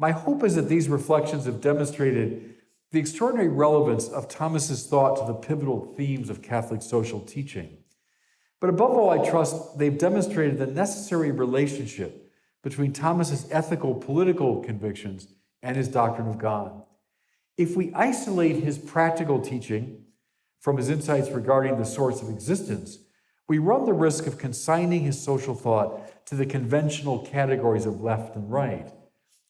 My hope is that these reflections have demonstrated the extraordinary relevance of Thomas's thought to the pivotal themes of Catholic social teaching. But above all, I trust they've demonstrated the necessary relationship between Thomas's ethical, political convictions and his doctrine of God. If we isolate his practical teaching from his insights regarding the source of existence, we run the risk of consigning his social thought to the conventional categories of left and right.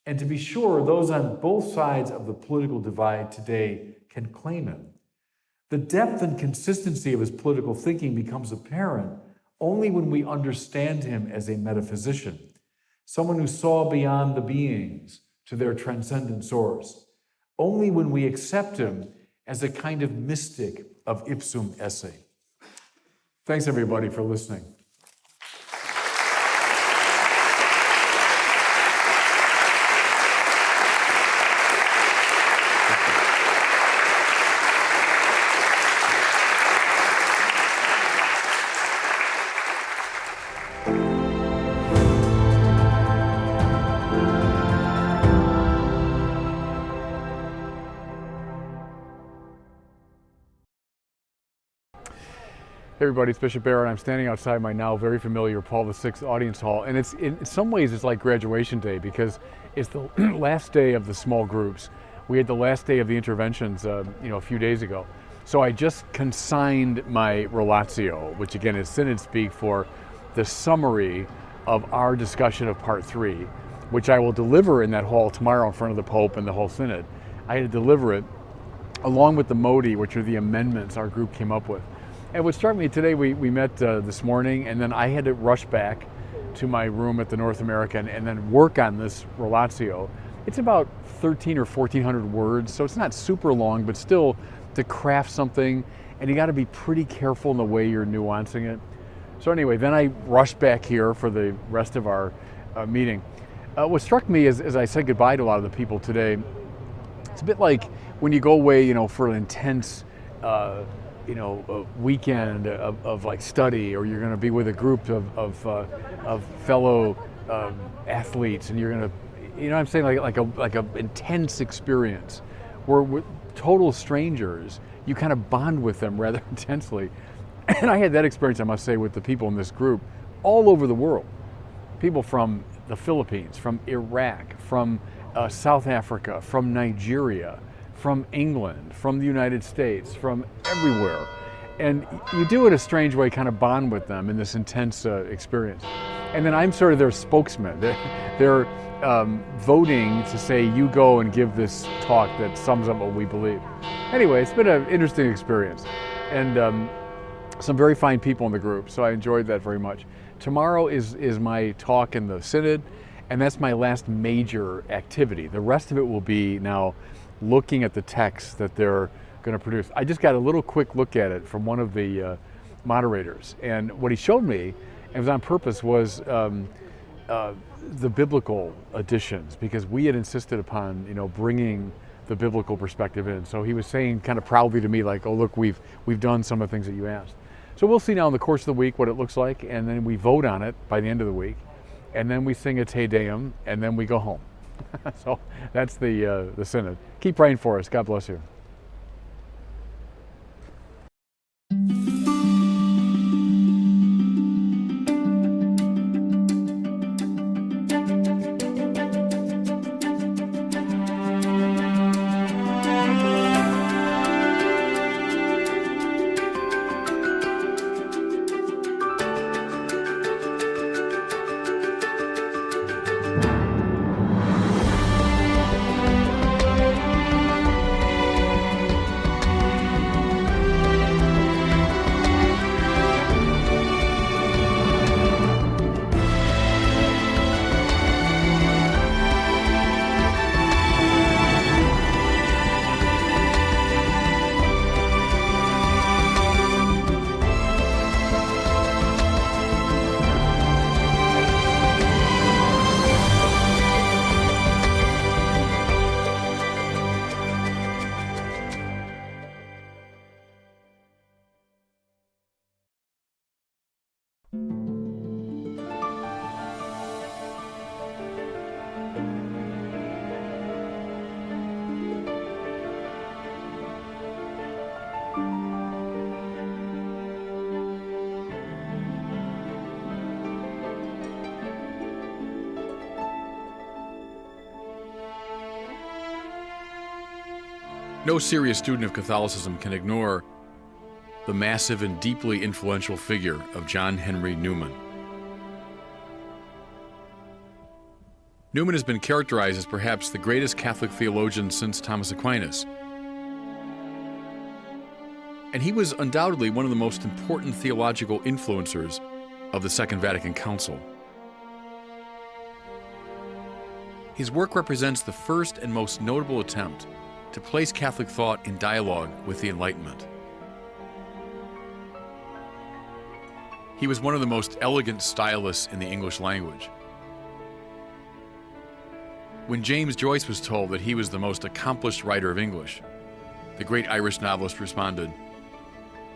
And to be sure, those on both sides of the political divide today can claim him. The depth and consistency of his political thinking becomes apparent only when we understand him as a metaphysician, someone who saw beyond the beings to their transcendent source, only when we accept him as a kind of mystic of Ipsum Esse. Thanks, everybody, for listening. Hey everybody, it's Bishop Barrett. I'm standing outside my now very familiar Paul VI audience hall, and it's in some ways it's like graduation day because it's the last day of the small groups. We had the last day of the interventions, a few days ago. So I just consigned my relatio, which again is synod speak for the summary of our discussion of part 3, which I will deliver in that hall tomorrow in front of the Pope and the whole synod. I had to deliver it along with the modi, which are the amendments our group came up with. And what struck me today, we met this morning, and then I had to rush back to my room at the North American and then work on this relatio. It's about 1,300 or 1,400 words, so it's not super long, but still to craft something, and you got to be pretty careful in the way you're nuancing it. So anyway, then I rushed back here for the rest of our meeting. What struck me as I said goodbye to a lot of the people today, it's a bit like when you go away, for an intense a weekend of like study, or you're going to be with a group of fellow athletes, and you're going to, I'm saying like a intense experience where with total strangers, you kind of bond with them rather intensely. And I had that experience, I must say, with the people in this group all over the world. People from the Philippines, from Iraq, from South Africa, from Nigeria, from England, from the United States, from everywhere. And you do it a strange way, kind of bond with them in this intense experience. And then I'm sort of their spokesman. They're voting to say, you go and give this talk that sums up what we believe. Anyway, it's been an interesting experience. And some very fine people in the group, so I enjoyed that very much. Tomorrow is my talk in the Synod, and that's my last major activity. The rest of it will be now looking at the text that they're going to produce. I just got a little quick look at it from one of the moderators, and what he showed me, and it was on purpose, was the biblical additions, because we had insisted upon bringing the biblical perspective in. So he was saying kind of proudly to me, like, oh look, we've done some of the things that you asked. So we'll see now in the course of the week what it looks like, and then we vote on it by the end of the week, and then we sing a Te Deum, and then we go home. So that's the Synod. Keep praying for us. God bless you. No serious student of Catholicism can ignore the massive and deeply influential figure of John Henry Newman. Newman has been characterized as perhaps the greatest Catholic theologian since Thomas Aquinas. And he was undoubtedly one of the most important theological influencers of the Second Vatican Council. His work represents the first and most notable attempt to place Catholic thought in dialogue with the Enlightenment. He was one of the most elegant stylists in the English language. When James Joyce was told that he was the most accomplished writer of English, the great Irish novelist responded,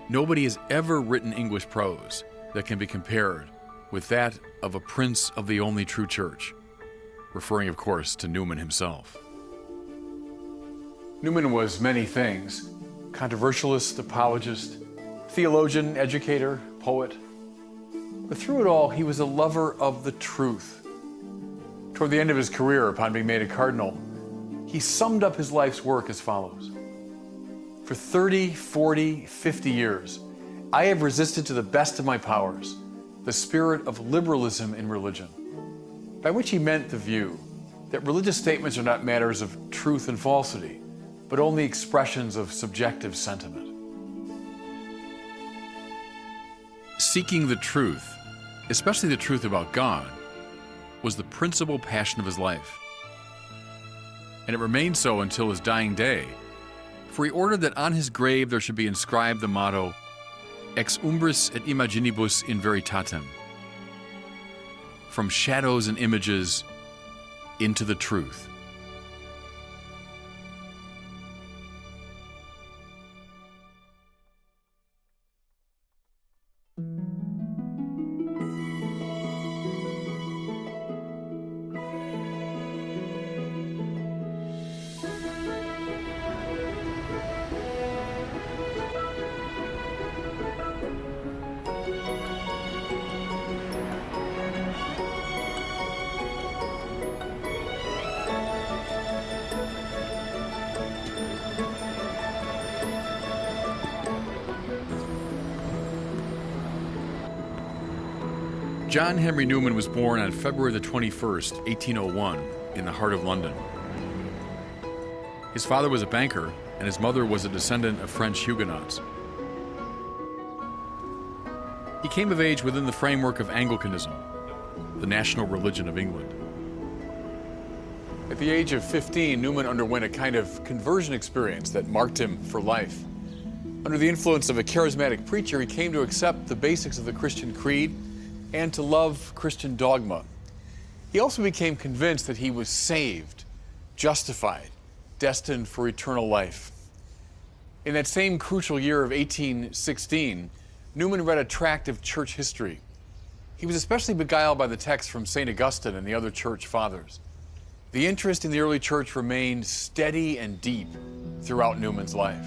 "Nobody has ever written English prose that can be compared with that of a prince of the only true church," referring, of course, to Newman himself. Newman was many things: controversialist, apologist, theologian, educator, poet. But through it all, he was a lover of the truth. Toward the end of his career, upon being made a cardinal, he summed up his life's work as follows: "For 30, 40, 50 years, I have resisted to the best of my powers the spirit of liberalism in religion," by which he meant the view that religious statements are not matters of truth and falsity, but only expressions of subjective sentiment. Seeking the truth, especially the truth about God, was the principal passion of his life. And it remained so until his dying day, for he ordered that on his grave there should be inscribed the motto, "Ex umbris et imaginibus in veritatem," from shadows and images into the truth. John Henry Newman was born on February the 21st, 1801, in the heart of London. His father was a banker, and his mother was a descendant of French Huguenots. He came of age within the framework of Anglicanism, the national religion of England. At the age of 15, Newman underwent a kind of conversion experience that marked him for life. Under the influence of a charismatic preacher, he came to accept the basics of the Christian creed and to love Christian dogma. He also became convinced that he was saved, justified, destined for eternal life. In that same crucial year of 1816, Newman read a tract of church history. He was especially beguiled by the text from St. Augustine and the other church fathers. The interest in the early church remained steady and deep throughout Newman's life.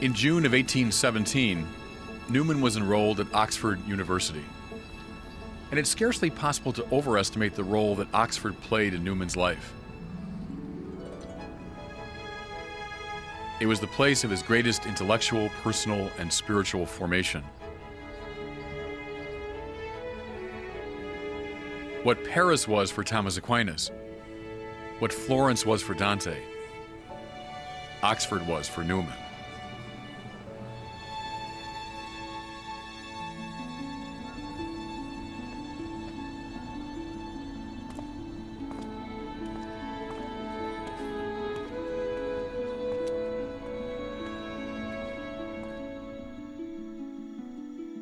In June of 1817, Newman was enrolled at Oxford University. And it's scarcely possible to overestimate the role that Oxford played in Newman's life. It was the place of his greatest intellectual, personal, and spiritual formation. What Paris was for Thomas Aquinas, what Florence was for Dante, Oxford was for Newman.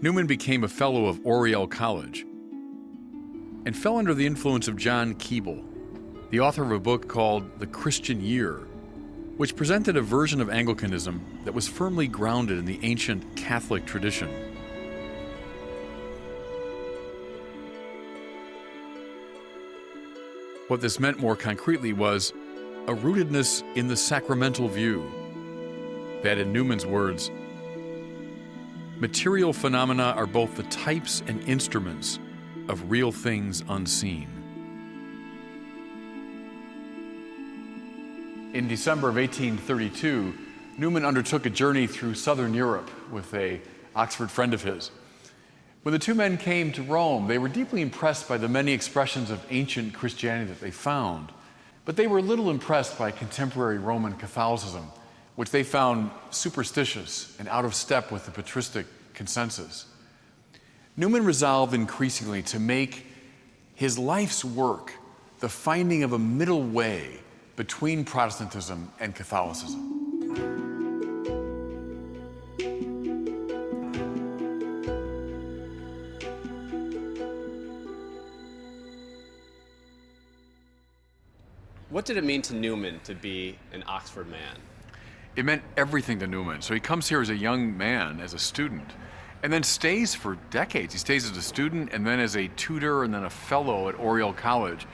Newman became a fellow of Oriel College and fell under the influence of John Keble, the author of a book called The Christian Year, which presented a version of Anglicanism that was firmly grounded in the ancient Catholic tradition. What this meant more concretely was a rootedness in the sacramental view that, in Newman's words, material phenomena are both the types and instruments of real things unseen. In December of 1832, Newman undertook a journey through southern Europe with an Oxford friend of his. When the two men came to Rome, they were deeply impressed by the many expressions of ancient Christianity that they found, but they were little impressed by contemporary Roman Catholicism, which they found superstitious and out of step with the patristic consensus. Newman resolved increasingly to make his life's work the finding of a middle way between Protestantism and Catholicism. What did it mean to Newman to be an Oxford man? It meant everything to Newman. So he comes here as a young man, as a student, and then stays for decades. He stays as a student and then as a tutor and then a fellow at Oriel College.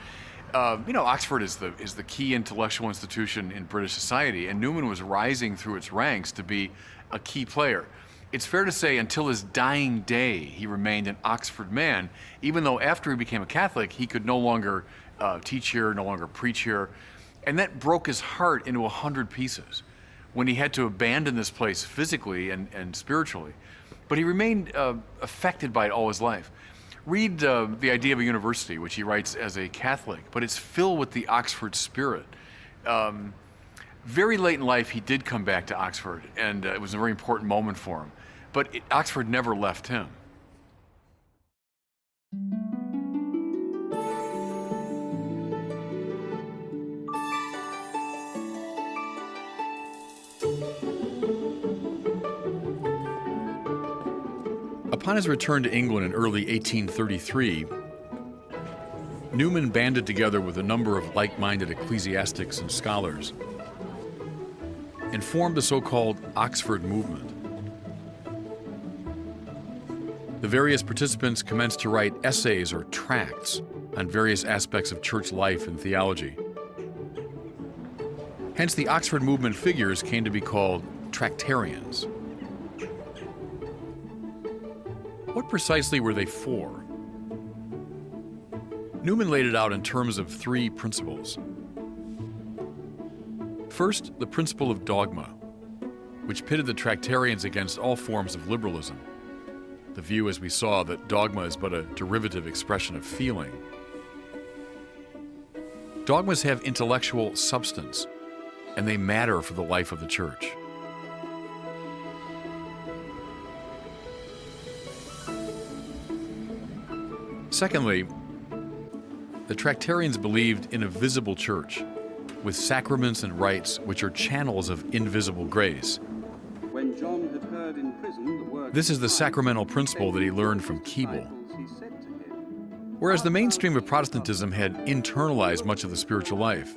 Oxford is the key intellectual institution in British society, and Newman was rising through its ranks to be a key player. It's fair to say until his dying day, he remained an Oxford man, even though after he became a Catholic, he could no longer teach here, no longer preach here. And that broke his heart into 100 pieces when he had to abandon this place physically and spiritually. But he remained affected by it all his life. Read The Idea of a University, which he writes as a Catholic, but it's filled with the Oxford spirit. Very late in life, he did come back to Oxford, and it was a very important moment for him. But Oxford never left him. Upon his return to England in early 1833, Newman banded together with a number of like-minded ecclesiastics and scholars and formed the so-called Oxford movement. The various participants commenced to write essays or tracts on various aspects of church life and theology. Hence, the Oxford movement figures came to be called Tractarians. What precisely were they for? Newman laid it out in terms of three principles. First, the principle of dogma, which pitted the Tractarians against all forms of liberalism. The view, as we saw, that dogma is but a derivative expression of feeling. Dogmas have intellectual substance, and they matter for the life of the church. Secondly, the Tractarians believed in a visible church with sacraments and rites which are channels of invisible grace. When John had heard in prison the work This is the sacramental principle that he learned from Keble. Whereas the mainstream of Protestantism had internalized much of the spiritual life,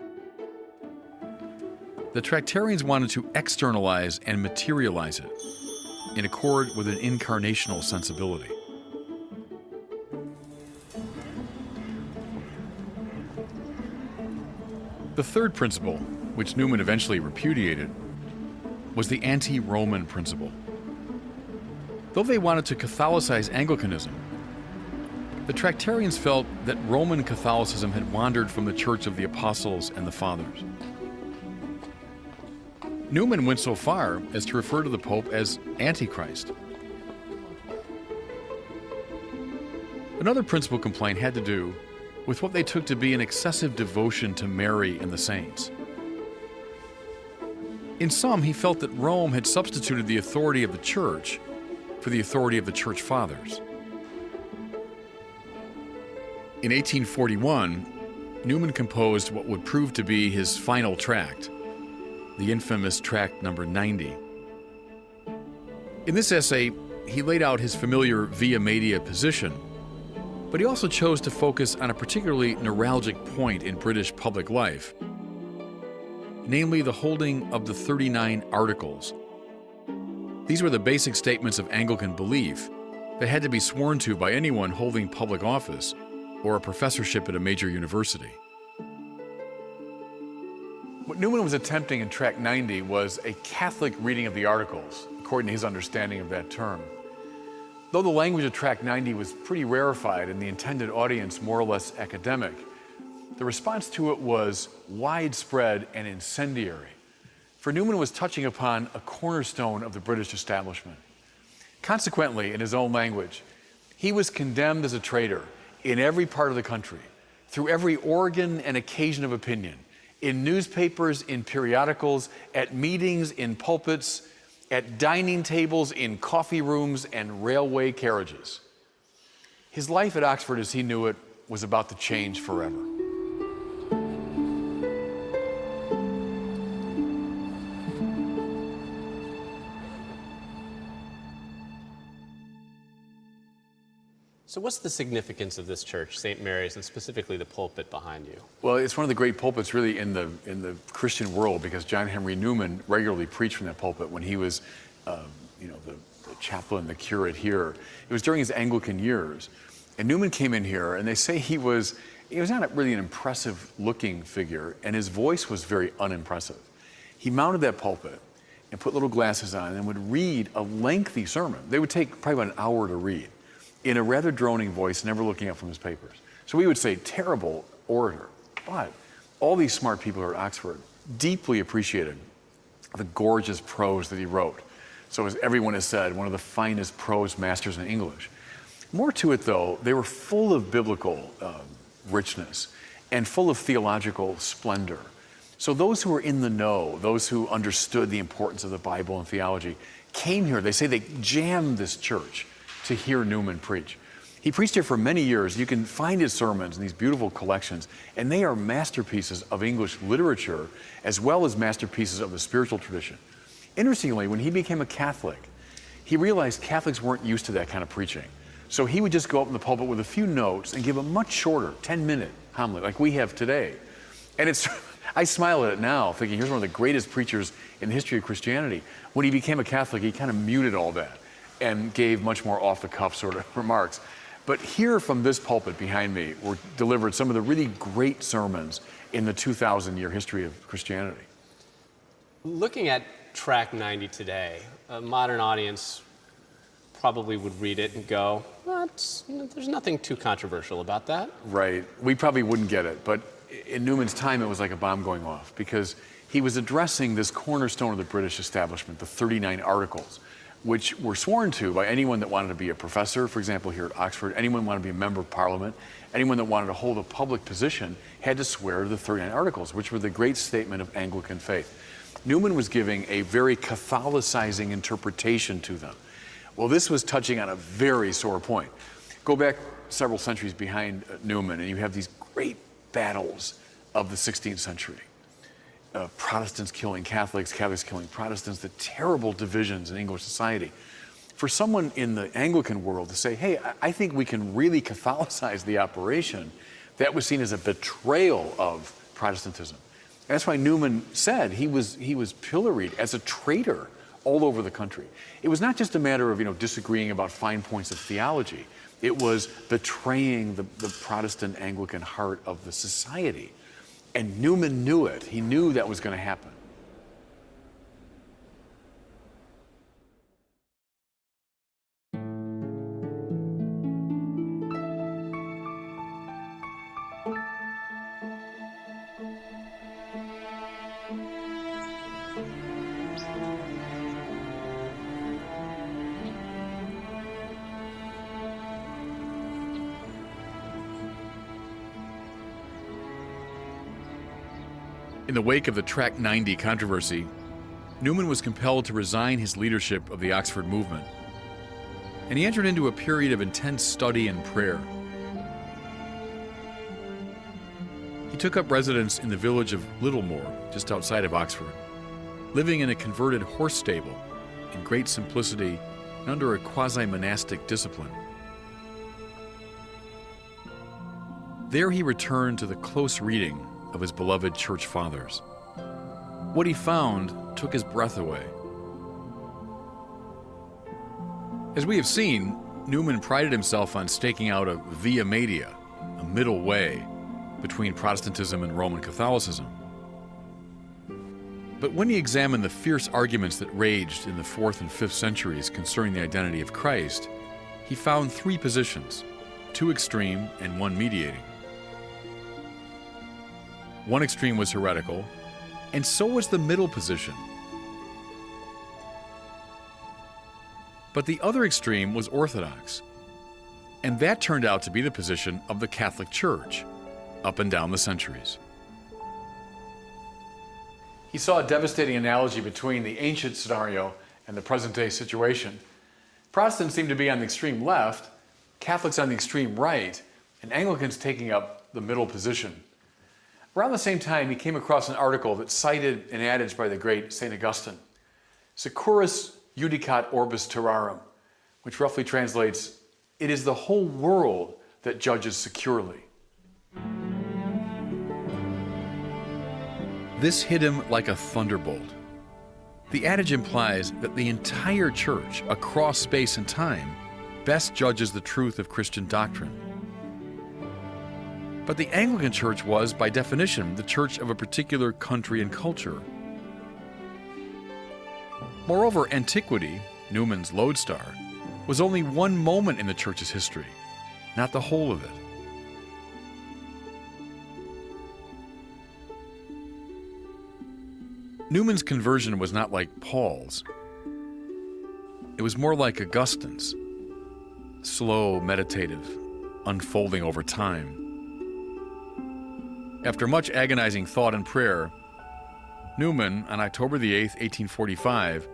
the Tractarians wanted to externalize and materialize it in accord with an incarnational sensibility. The third principle, which Newman eventually repudiated, was the anti-Roman principle. Though they wanted to Catholicize Anglicanism, the Tractarians felt that Roman Catholicism had wandered from the Church of the Apostles and the Fathers. Newman went so far as to refer to the Pope as Antichrist. Another principal complaint had to do with what they took to be an excessive devotion to Mary and the saints. In sum, he felt that Rome had substituted the authority of the Church for the authority of the Church Fathers. In 1841, Newman composed what would prove to be his final tract, the infamous tract number 90. In this essay, he laid out his familiar via media position, but he also chose to focus on a particularly neuralgic point in British public life, namely the holding of the 39 Articles. These were the basic statements of Anglican belief that had to be sworn to by anyone holding public office or a professorship at a major university. What Newman was attempting in Tract 90 was a Catholic reading of the Articles, according to his understanding of that term. Though the language of Tract 90 was pretty rarefied and the intended audience more or less academic, the response to it was widespread and incendiary. For Newman was touching upon a cornerstone of the British establishment. Consequently, in his own language, he was condemned as a traitor in every part of the country, through every organ and occasion of opinion, in newspapers, in periodicals, at meetings, in pulpits, at dining tables, in coffee rooms, and railway carriages. His life at Oxford, as he knew it, was about to change forever. So what's the significance of this church, St. Mary's, and specifically the pulpit behind you? Well, it's one of the great pulpits really in the Christian world, because John Henry Newman regularly preached from that pulpit when he was the chaplain, the curate here. It was during his Anglican years. And Newman came in here, and they say he was not really an impressive looking figure, and his voice was very unimpressive. He mounted that pulpit and put little glasses on and would read a lengthy sermon. They would take probably about an hour to read, in a rather droning voice, never looking up from his papers. So we would say, terrible orator. But all these smart people here at Oxford deeply appreciated the gorgeous prose that he wrote. So as everyone has said, one of the finest prose masters in English. More to it though, they were full of biblical richness and full of theological splendor. So those who were in the know, those who understood the importance of the Bible and theology, came here. They say they jammed this church to hear Newman preach. He preached here for many years. You can find his sermons in these beautiful collections, and they are masterpieces of English literature as well as masterpieces of the spiritual tradition. Interestingly, when he became a Catholic, he realized Catholics weren't used to that kind of preaching. So he would just go up in the pulpit with a few notes and give a much shorter 10-minute homily like we have today. And I smile at it now, thinking here's one of the greatest preachers in the history of Christianity. When he became a Catholic, he kind of muted all that and gave much more off-the-cuff sort of remarks. But here from this pulpit behind me were delivered some of the really great sermons in the 2,000-year history of Christianity. Looking at Tract 90 today, a modern audience probably would read it and go, there's nothing too controversial about that. Right. We probably wouldn't get it, but in Newman's time, it was like a bomb going off, because he was addressing this cornerstone of the British establishment, the 39 Articles, which were sworn to by anyone that wanted to be a professor, for example, here at Oxford. Anyone who wanted to be a member of Parliament, anyone that wanted to hold a public position had to swear to the 39 Articles, which were the great statement of Anglican faith. Newman was giving a very Catholicizing interpretation to them. Well, this was touching on a very sore point. Go back several centuries behind Newman, and you have these great battles of the 16th century. Protestants killing Catholics, Catholics killing Protestants, the terrible divisions in English society. For someone in the Anglican world to say, hey, I think we can really Catholicize the operation, that was seen as a betrayal of Protestantism. And that's why Newman said he was pilloried as a traitor all over the country. It was not just a matter of disagreeing about fine points of theology. It was betraying the Protestant Anglican heart of the society. And Newman knew it. He knew that was going to happen. In the wake of the Tract 90 controversy, Newman was compelled to resign his leadership of the Oxford movement, and he entered into a period of intense study and prayer. He took up residence in the village of Littlemore, just outside of Oxford, living in a converted horse stable in great simplicity and under a quasi-monastic discipline. There he returned to the close reading of his beloved church fathers. What he found took his breath away. As we have seen, Newman prided himself on staking out a via media, a middle way between Protestantism and Roman Catholicism. But when he examined the fierce arguments that raged in the 4th and 5th centuries concerning the identity of Christ, he found 3 positions, 2 extreme and 1 mediating. One extreme was heretical, and so was the middle position. But the other extreme was orthodox, and that turned out to be the position of the Catholic Church up and down the centuries. He saw a devastating analogy between the ancient scenario and the present-day situation. Protestants seem to be on the extreme left, Catholics on the extreme right, and Anglicans taking up the middle position. Around the same time, he came across an article that cited an adage by the great St. Augustine, Securus judicat orbis terrarum, which roughly translates, "It is the whole world that judges securely." This hit him like a thunderbolt. The adage implies that the entire church, across space and time, best judges the truth of Christian doctrine. But the Anglican Church was, by definition, the church of a particular country and culture. Moreover, antiquity, Newman's lodestar, was only one moment in the church's history, not the whole of it. Newman's conversion was not like Paul's. It was more like Augustine's, slow, meditative, unfolding over time. After much agonizing thought and prayer, Newman, on October the 8th, 1845,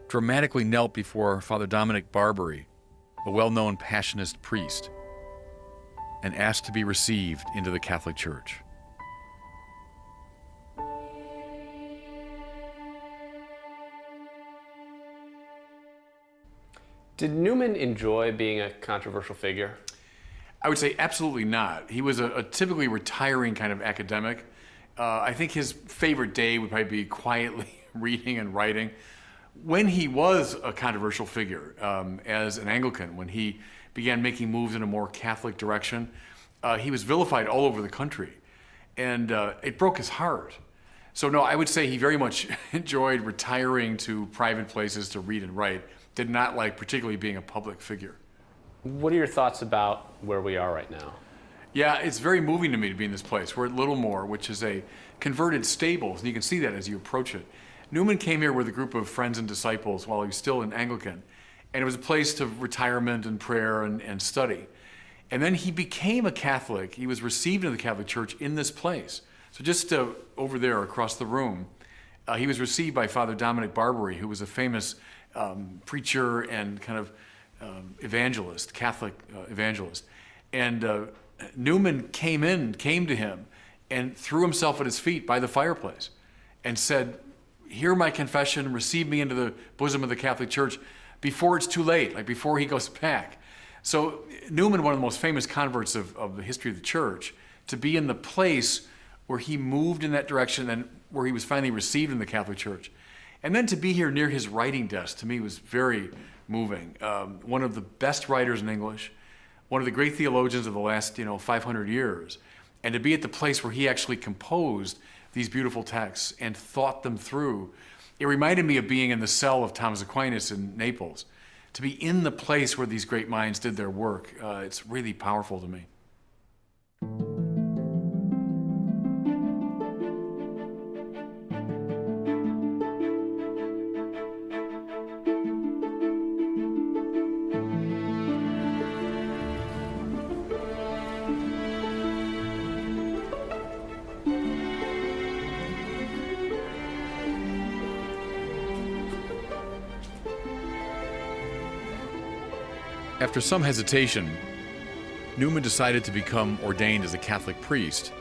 dramatically knelt before Father Dominic Barbary, a well-known Passionist priest, and asked to be received into the Catholic Church. Did Newman enjoy being a controversial figure? I would say absolutely not. He was a typically retiring kind of academic. I think his favorite day would probably be quietly reading and writing. When he was a controversial figure as an Anglican, when he began making moves in a more Catholic direction, he was vilified all over the country, and it broke his heart. So no, I would say he very much enjoyed retiring to private places to read and write, did not like particularly being a public figure. What are your thoughts about where we are right now? Yeah, it's very moving to me to be in this place. We're at Littlemore, which is a converted stables, and you can see that as you approach it. Newman came here with a group of friends and disciples while he was still an Anglican, and it was a place of retirement and prayer and study. And then he became a Catholic. He was received into the Catholic Church in this place. So just over there across the room, he was received by Father Dominic Barbary, who was a famous preacher and kind of evangelist, Catholic evangelist. And Newman came to him and threw himself at his feet by the fireplace and said, "Hear my confession, receive me into the bosom of the Catholic Church before it's too late," like before he goes back. So Newman, one of the most famous converts of the history of the church, to be in the place where he moved in that direction and where he was finally received in the Catholic Church. And then to be here near his writing desk, to me, was very moving. One of the best writers in English, one of the great theologians of the last 500 years, and to be at the place where he actually composed these beautiful texts and thought them through. It reminded me of being in the cell of Thomas Aquinas in Naples. To be in the place where these great minds did their work, it's really powerful to me. After some hesitation, Newman decided to become ordained as a Catholic priest,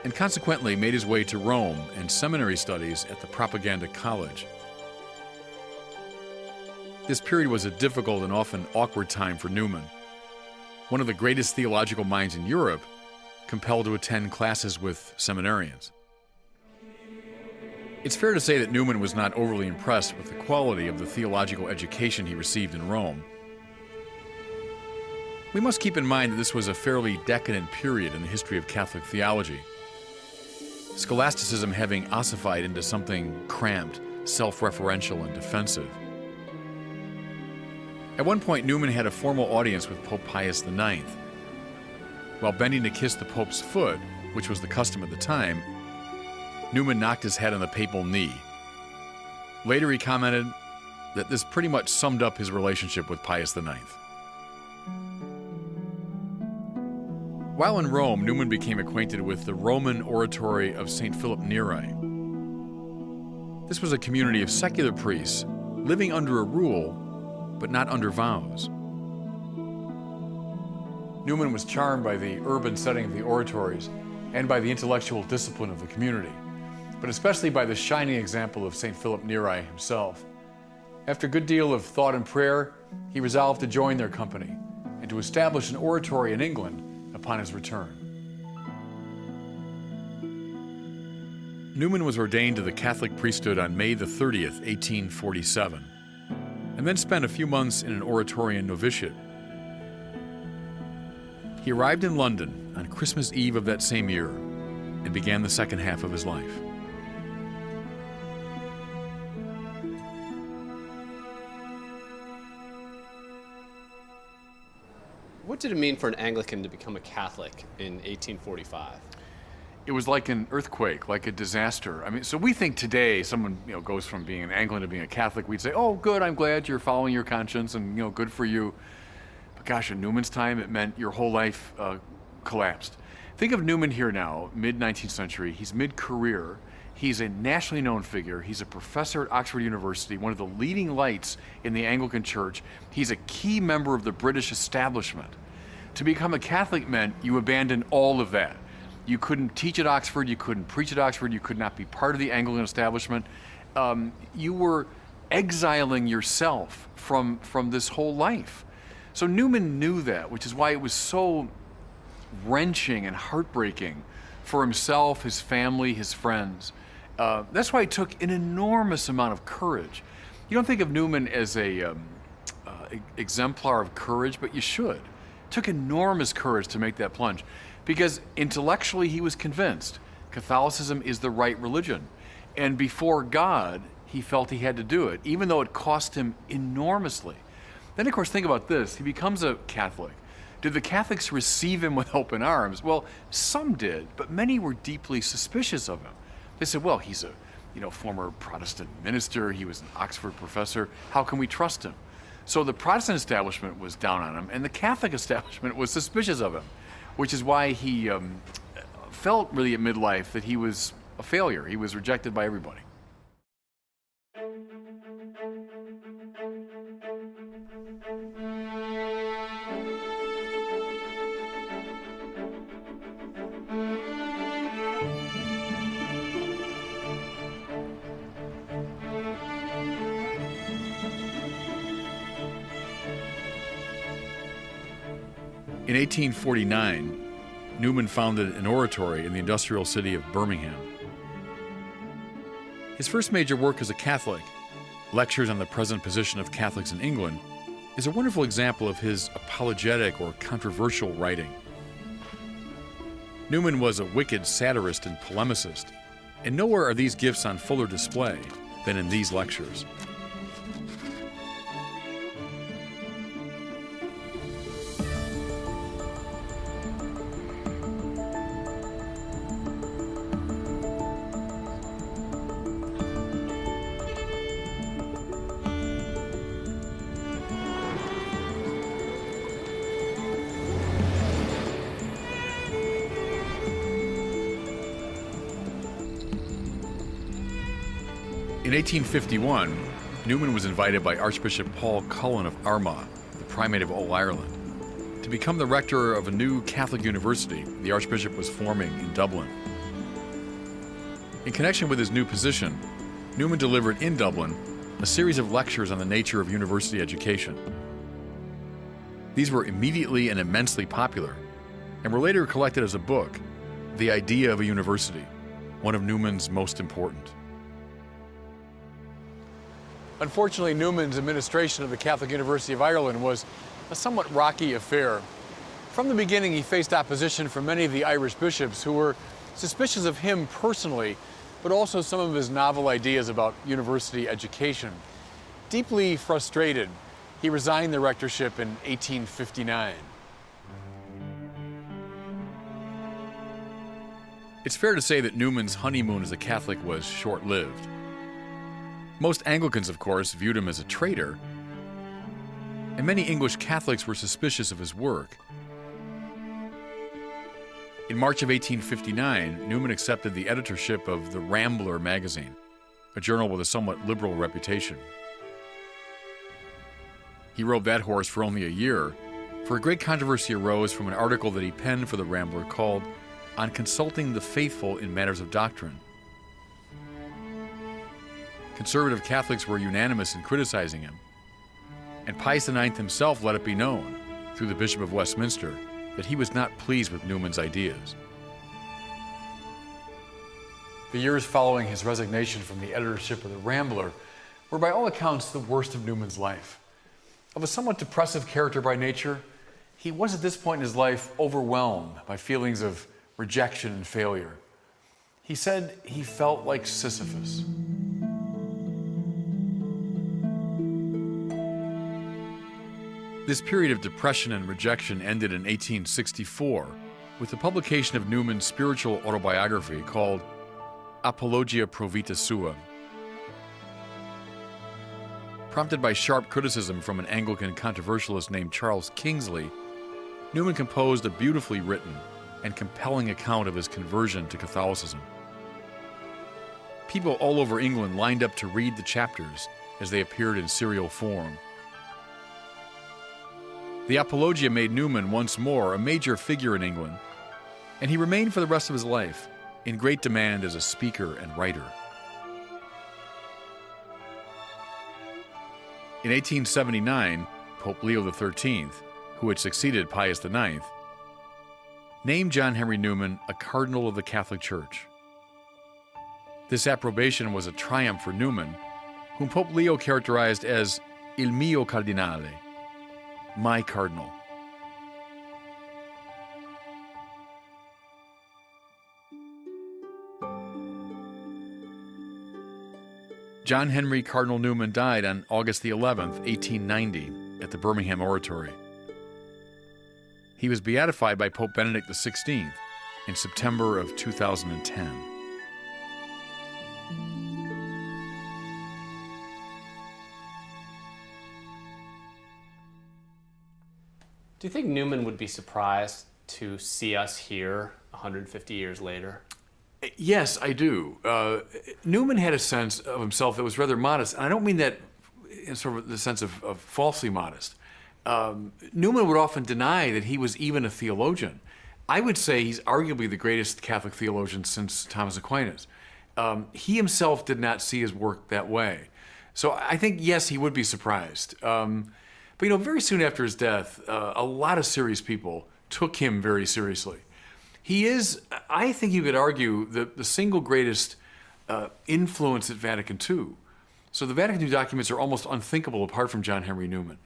and consequently made his way to Rome and seminary studies at the Propaganda College. This period was a difficult and often awkward time for Newman, one of the greatest theological minds in Europe, compelled to attend classes with seminarians. It's fair to say that Newman was not overly impressed with the quality of the theological education he received in Rome. We must keep in mind that this was a fairly decadent period in the history of Catholic theology. scholasticism having ossified into something cramped, self-referential, and defensive. At one point, Newman had a formal audience with Pope Pius IX. While bending to kiss the Pope's foot, which was the custom at the time, Newman knocked his head on the papal knee. Later, he commented that this pretty much summed up his relationship with Pius IX. While in Rome, Newman became acquainted with the Roman oratory of St. Philip Neri. This was a community of secular priests living under a rule, but not under vows. Newman was charmed by the urban setting of the oratories and by the intellectual discipline of the community, but especially by the shining example of St. Philip Neri himself. After a good deal of thought and prayer, he resolved to join their company and to establish an oratory in England upon his return. Newman was ordained to the Catholic priesthood on May the 30th, 1847, and then spent a few months in an Oratorian novitiate. He arrived in London on Christmas Eve of that same year and began the second half of his life. What did it mean for an Anglican to become a Catholic in 1845? It was like an earthquake, like a disaster. I mean, so we think today someone goes from being an Anglican to being a Catholic, we'd say, oh, good, I'm glad you're following your conscience and good for you. But gosh, in Newman's time, it meant your whole life collapsed. Think of Newman here now, mid-19th century. He's mid-career. He's a nationally known figure. He's a professor at Oxford University, one of the leading lights in the Anglican Church. He's a key member of the British establishment. To become a Catholic meant you abandoned all of that. You couldn't teach at Oxford, you couldn't preach at Oxford, you could not be part of the Anglican establishment. You were exiling yourself from this whole life. So Newman knew that, which is why it was so wrenching and heartbreaking for himself, his family, his friends. That's why it took an enormous amount of courage. You don't think of Newman as a exemplar of courage, but you should. It took enormous courage to make that plunge, because intellectually he was convinced Catholicism is the right religion. And before God, he felt he had to do it, even though it cost him enormously. Then, of course, think about this. He becomes a Catholic. Did the Catholics receive him with open arms? Well, some did, but many were deeply suspicious of him. They said, well, he's a former Protestant minister. He was an Oxford professor. How can we trust him? So the Protestant establishment was down on him, and the Catholic establishment was suspicious of him, which is why he felt really at midlife that he was a failure. He was rejected by everybody. In 1849, Newman founded an oratory in the industrial city of Birmingham. His first major work as a Catholic, Lectures on the Present Position of Catholics in England, is a wonderful example of his apologetic or controversial writing. Newman was a wicked satirist and polemicist, and nowhere are these gifts on fuller display than in these lectures. In 1851, Newman was invited by Archbishop Paul Cullen of Armagh, the Primate of All Ireland, to become the rector of a new Catholic university the Archbishop was forming in Dublin. In connection with his new position, Newman delivered in Dublin a series of lectures on the nature of university education. These were immediately and immensely popular, and were later collected as a book, The Idea of a University, one of Newman's most important. Unfortunately, Newman's administration of the Catholic University of Ireland was a somewhat rocky affair. From the beginning, he faced opposition from many of the Irish bishops who were Suspicious of him personally, but also some of his novel ideas about university education. Deeply frustrated, he resigned the rectorship in 1859. It's fair to say that Newman's honeymoon as a Catholic was short-lived. Most Anglicans, of course, viewed him as a traitor, and many English Catholics were suspicious of his work. In March of 1859, Newman accepted the editorship of the Rambler magazine, a journal with a somewhat liberal reputation. He rode that horse for only a year, for a great controversy arose from an article that he penned for the Rambler called "On Consulting the Faithful in Matters of Doctrine." Conservative Catholics were unanimous in criticizing him, and Pius IX himself let it be known, through the Bishop of Westminster, that he was not pleased with Newman's ideas. The years following his resignation from the editorship of the Rambler were by all accounts the worst of Newman's life. Of a somewhat depressive character by nature, he was at this point in his life overwhelmed by feelings of rejection and failure. He said he felt like Sisyphus. This period of depression and rejection ended in 1864 with the publication of Newman's spiritual autobiography called Apologia pro vita sua. Prompted by sharp criticism from an Anglican controversialist named Charles Kingsley, Newman composed a beautifully written and compelling account of his conversion to Catholicism. People all over England lined up to read the chapters as they appeared in serial form. The Apologia made Newman once more a major figure in England, and he remained for the rest of his life in great demand as a speaker and writer. In 1879, Pope Leo XIII, who had succeeded Pius IX, named John Henry Newman a cardinal of the Catholic Church. This approbation was a triumph for Newman, whom Pope Leo characterized as il mio cardinale, my cardinal. John Henry Cardinal Newman died on August the 11th, 1890, at the Birmingham Oratory. He was beatified by Pope Benedict XVI in September of 2010. Do you think Newman would be surprised to see us here 150 years later? Yes, I do. Newman had a sense of himself that was rather modest, and I don't mean that in sort of the sense of falsely modest. Newman would often deny that he was even a theologian. I would say he's arguably the greatest Catholic theologian since Thomas Aquinas. He himself did not see his work that way. So I think, yes, he would be surprised. But, very soon after his death, a lot of serious people took him very seriously. He is, I think you could argue, the single greatest influence at Vatican II. So the Vatican II documents are almost unthinkable apart from John Henry Newman.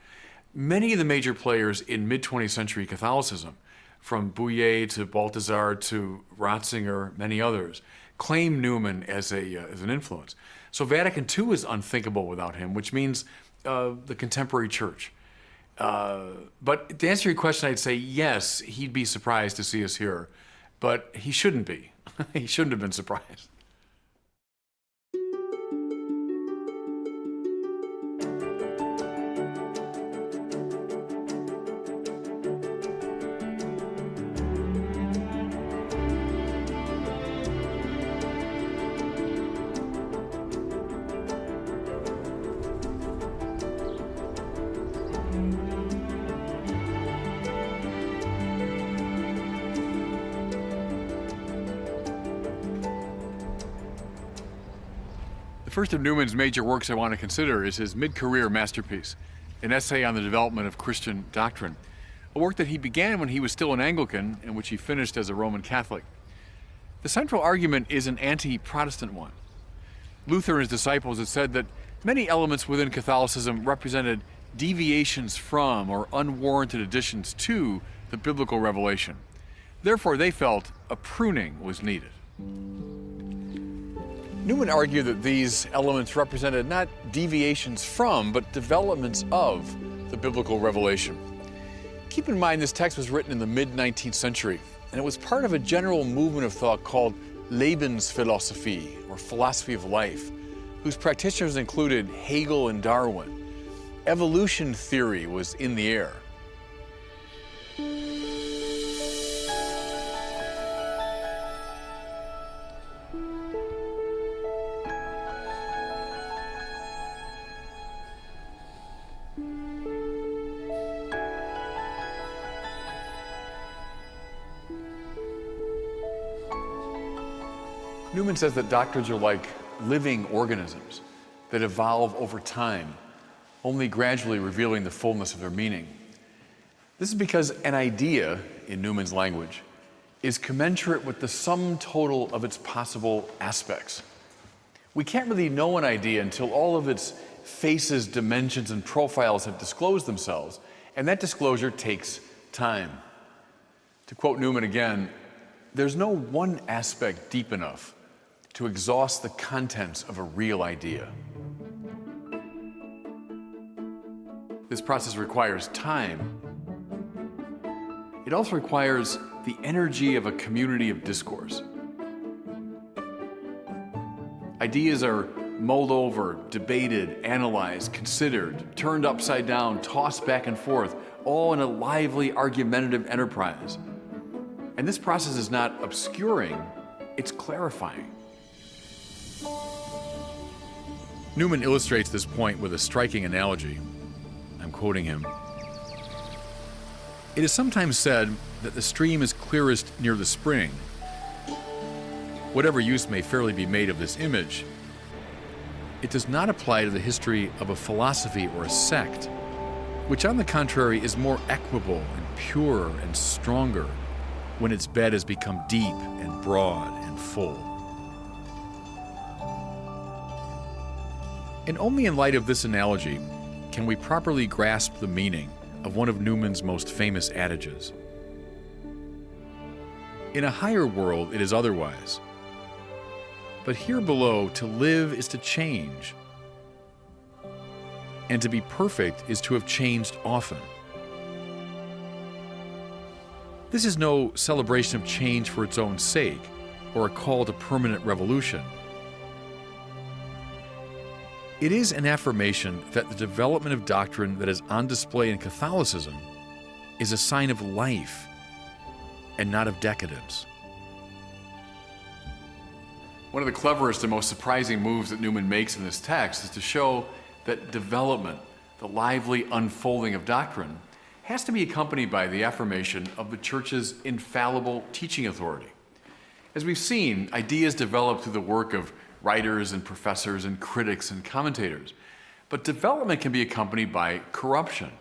Many of the major players in mid-20th century Catholicism, from Bouillet to Balthasar to Ratzinger, many others, claim Newman as an influence. So Vatican II is unthinkable without him, which means the contemporary church. But to answer your question, I'd say yes, he'd be surprised to see us here, but he shouldn't be. He shouldn't have been surprised. The first of Newman's major works I want to consider is his mid-career masterpiece, an essay on the development of Christian doctrine, a work that he began when he was still an Anglican and which he finished as a Roman Catholic. The central argument is an anti-Protestant one. Luther and his disciples had said that many elements within Catholicism represented deviations from or unwarranted additions to the biblical revelation. Therefore, they felt a pruning was needed. Newman argued that these elements represented not deviations from, but developments of the biblical revelation. Keep in mind this text was written in the mid-19th century, and it was part of a general movement of thought called Lebensphilosophie, or philosophy of life, whose practitioners included Hegel and Darwin. Evolution theory was in the air. Newman says that doctrines are like living organisms that evolve over time, only gradually revealing the fullness of their meaning. This is because an idea, in Newman's language, is commensurate with the sum total of its possible aspects. We can't really know an idea until all of its faces, dimensions, and profiles have disclosed themselves, and that disclosure takes time. To quote Newman again, there's no one aspect deep enough to exhaust the contents of a real idea. This process requires time. It also requires the energy of a community of discourse. Ideas are mulled over, debated, analyzed, considered, turned upside down, tossed back and forth, all in a lively, argumentative enterprise. And this process is not obscuring, it's clarifying. Newman illustrates this point with a striking analogy. I'm quoting him. It is sometimes said that the stream is clearest near the spring. Whatever use may fairly be made of this image, it does not apply to the history of a philosophy or a sect, which on the contrary is more equable and pure and stronger when its bed has become deep and broad and full. And only in light of this analogy can we properly grasp the meaning of one of Newman's most famous adages. In a higher world, it is otherwise. But here below, to live is to change, and to be perfect is to have changed often. This is no celebration of change for its own sake, or a call to permanent revolution. It is an affirmation that the development of doctrine that is on display in Catholicism is a sign of life and not of decadence. One of the cleverest and most surprising moves that Newman makes in this text is to show that development, the lively unfolding of doctrine, has to be accompanied by the affirmation of the Church's infallible teaching authority. As we've seen, ideas develop through the work of writers and professors and critics and commentators. But development can be accompanied by corruption,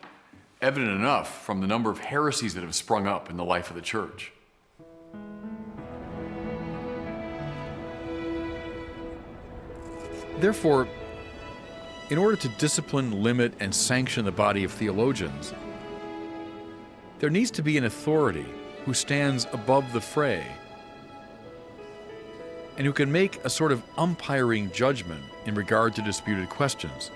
evident enough from the number of heresies that have sprung up in the life of the Church. Therefore, in order to discipline, limit, and sanction the body of theologians, there needs to be an authority who stands above the fray and who can make a sort of umpiring judgment in regard to disputed questions.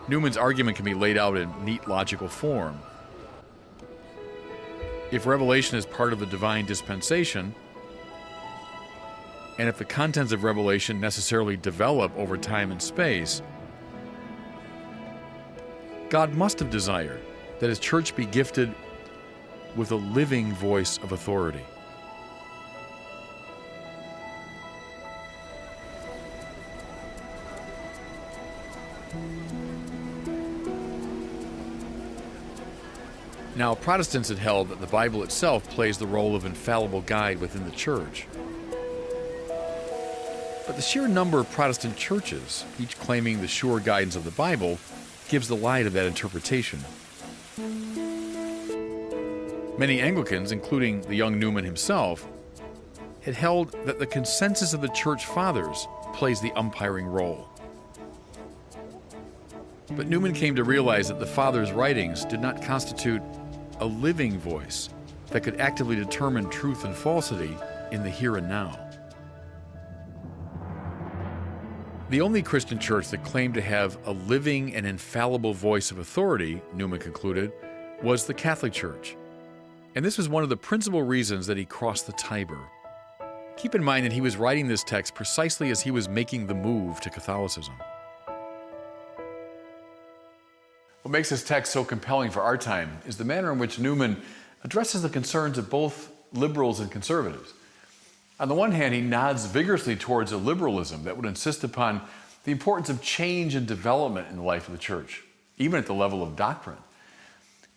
Newman's argument can be laid out in neat logical form. If revelation is part of the divine dispensation, and if the contents of revelation necessarily develop over time and space, God must have desired that His church be gifted with a living voice of authority. Now, Protestants had held that the Bible itself plays the role of infallible guide within the church. But the sheer number of Protestant churches, each claiming the sure guidance of the Bible, gives the lie to that interpretation. Many Anglicans, including the young Newman himself, had held that the consensus of the Church Fathers plays the umpiring role. But Newman came to realize that the Fathers' writings did not constitute a living voice that could actively determine truth and falsity in the here and now. The only Christian church that claimed to have a living and infallible voice of authority, Newman concluded, was the Catholic Church. And this was one of the principal reasons that he crossed the Tiber. Keep in mind that he was writing this text precisely as he was making the move to Catholicism. What makes this text so compelling for our time is the manner in which Newman addresses the concerns of both liberals and conservatives. On the one hand, he nods vigorously towards a liberalism that would insist upon the importance of change and development in the life of the church, even at the level of doctrine.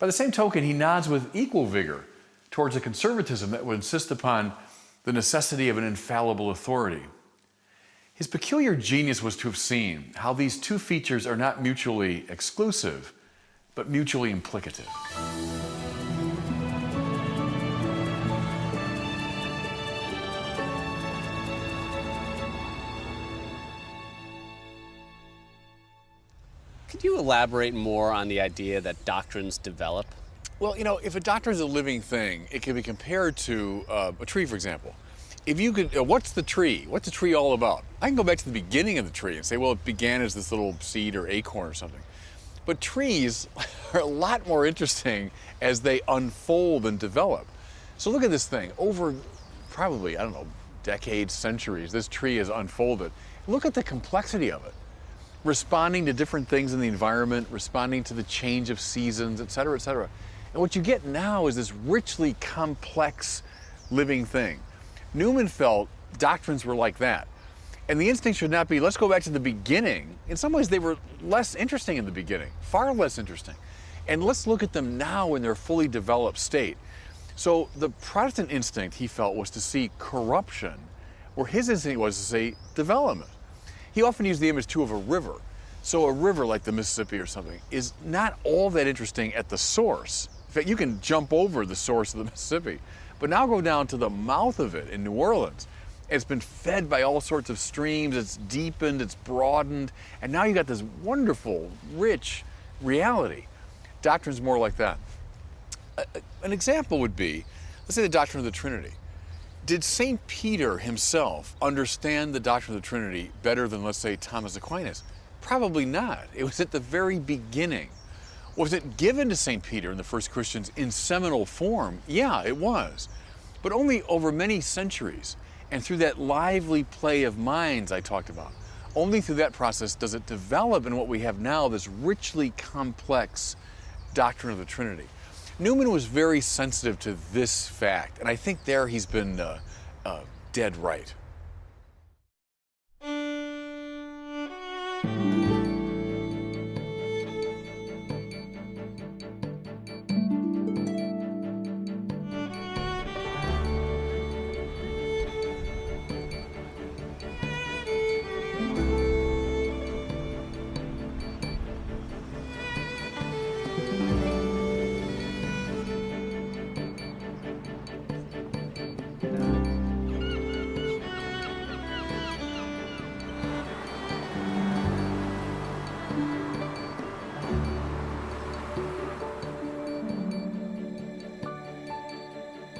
By the same token, he nods with equal vigor towards a conservatism that would insist upon the necessity of an infallible authority. His peculiar genius was to have seen how these two features are not mutually exclusive, but mutually implicative. Could you elaborate more on the idea that doctrines develop? Well, if a doctrine is a living thing, it can be compared to a tree, for example. If you could, what's the tree? What's the tree all about? I can go back to the beginning of the tree and say, well, it began as this little seed or acorn or something. But trees are a lot more interesting as they unfold and develop. So look at this thing. Over probably, decades, centuries, this tree has unfolded. Look at the complexity of it. Responding to different things in the environment, responding to the change of seasons, et cetera, et cetera. And what you get now is this richly complex living thing. Newman felt doctrines were like that. And the instinct should not be, let's go back to the beginning. In some ways, they were less interesting in the beginning, far less interesting. And let's look at them now in their fully developed state. So the Protestant instinct, he felt, was to see corruption, where his instinct was to see development. He often used the image, too, of a river. So a river like the Mississippi or something is not all that interesting at the source. In fact, you can jump over the source of the Mississippi. But now go down to the mouth of it in New Orleans. It's been fed by all sorts of streams. It's deepened, it's broadened. And now you got this wonderful, rich reality. Doctrine's more like that. An example would be, let's say the doctrine of the Trinity. Did St. Peter himself understand the doctrine of the Trinity better than, let's say, Thomas Aquinas? Probably not. It was at the very beginning. Was it given to St. Peter and the first Christians in seminal form? Yeah, it was. But only over many centuries and through that lively play of minds I talked about. Only through that process does it develop in what we have now, this richly complex doctrine of the Trinity. Newman was very sensitive to this fact, and I think there he's been dead right.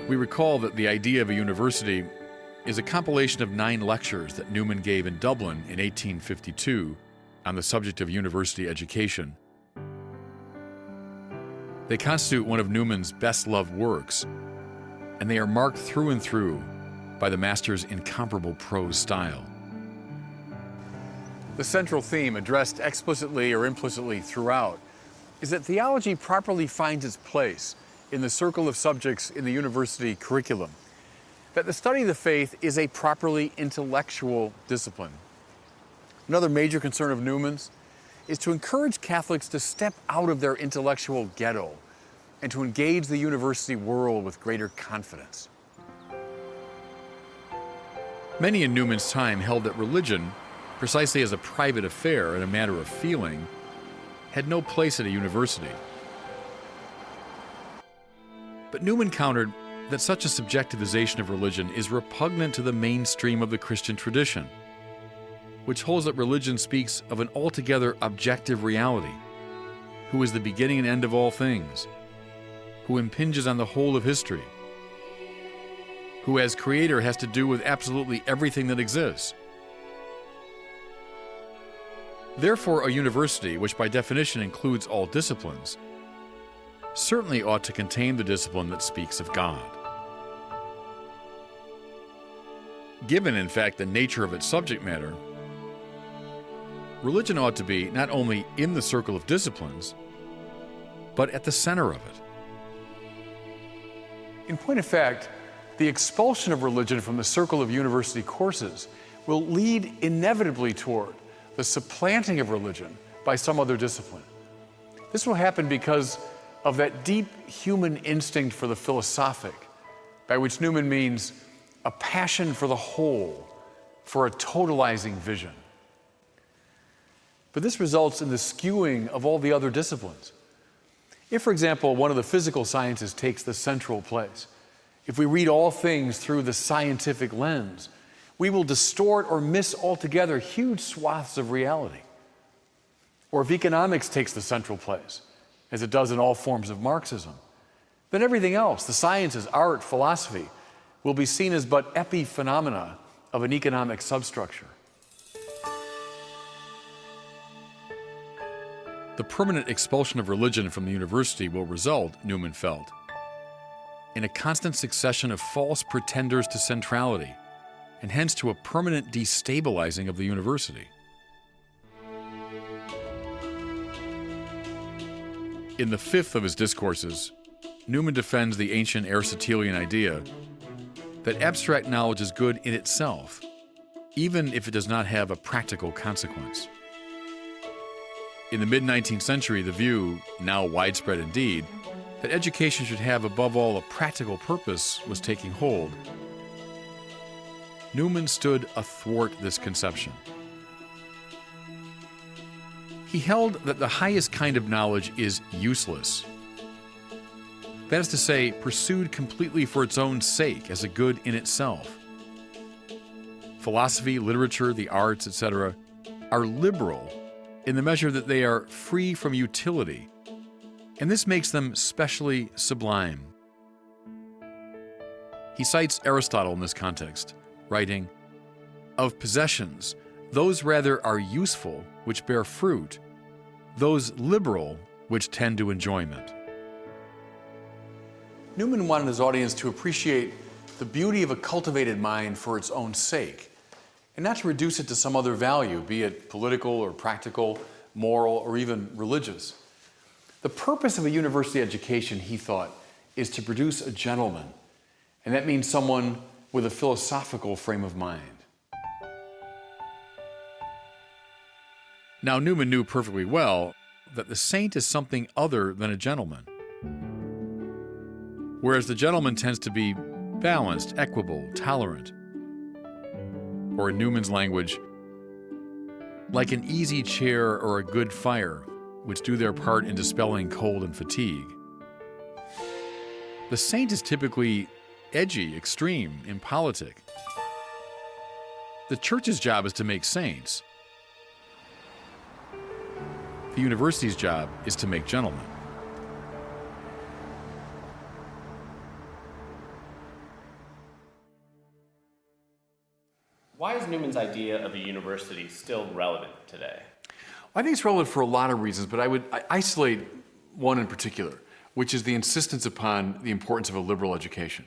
We recall that the idea of a university is a compilation of 9 lectures that Newman gave in Dublin in 1852 on the subject of university education. They constitute one of Newman's best-loved works, and they are marked through and through by the master's incomparable prose style. The central theme, addressed explicitly or implicitly throughout, is that theology properly finds its place in the circle of subjects in the university curriculum, that the study of the faith is a properly intellectual discipline. Another major concern of Newman's is to encourage Catholics to step out of their intellectual ghetto and to engage the university world with greater confidence. Many in Newman's time held that religion, precisely as a private affair and a matter of feeling, had no place at a university. But Newman countered that such a subjectivization of religion is repugnant to the mainstream of the Christian tradition, which holds that religion speaks of an altogether objective reality, who is the beginning and end of all things, who impinges on the whole of history, who as creator has to do with absolutely everything that exists. Therefore, a university, which by definition includes all disciplines, certainly ought to contain the discipline that speaks of God. Given, in fact, the nature of its subject matter, religion ought to be not only in the circle of disciplines, but at the center of it. In point of fact, the expulsion of religion from the circle of university courses will lead inevitably toward the supplanting of religion by some other discipline. This will happen because of that deep human instinct for the philosophic, by which Newman means a passion for the whole, for a totalizing vision. But this results in the skewing of all the other disciplines. If, for example, one of the physical sciences takes the central place, if we read all things through the scientific lens, we will distort or miss altogether huge swaths of reality. Or if economics takes the central place, as it does in all forms of Marxism, then everything else, the sciences, art, philosophy, will be seen as but epiphenomena of an economic substructure. The permanent expulsion of religion from the university will result, Newman felt, in a constant succession of false pretenders to centrality, and hence to a permanent destabilizing of the university. In the fifth of his discourses, Newman defends the ancient Aristotelian idea that abstract knowledge is good in itself, even if it does not have a practical consequence. In the mid-19th century, the view, now widespread indeed, that education should have above all a practical purpose was taking hold. Newman stood athwart this conception. He held that the highest kind of knowledge is useless. That is to say, pursued completely for its own sake, as a good in itself. Philosophy, literature, the arts, etc., are liberal in the measure that they are free from utility, and this makes them specially sublime. He cites Aristotle in this context, writing, "Of possessions, those rather are useful which bear fruit, those liberal which tend to enjoyment." Newman wanted his audience to appreciate the beauty of a cultivated mind for its own sake, and not to reduce it to some other value, be it political or practical, moral, or even religious. The purpose of a university education, he thought, is to produce a gentleman, and that means someone with a philosophical frame of mind. Now, Newman knew perfectly well that the saint is something other than a gentleman. Whereas the gentleman tends to be balanced, equable, tolerant, or in Newman's language, like an easy chair or a good fire, which do their part in dispelling cold and fatigue. The saint is typically edgy, extreme, impolitic. The church's job is to make saints. The university's job is to make gentlemen. Why is Newman's idea of a university still relevant today? I think it's relevant for a lot of reasons, but I isolate one in particular, which is the insistence upon the importance of a liberal education.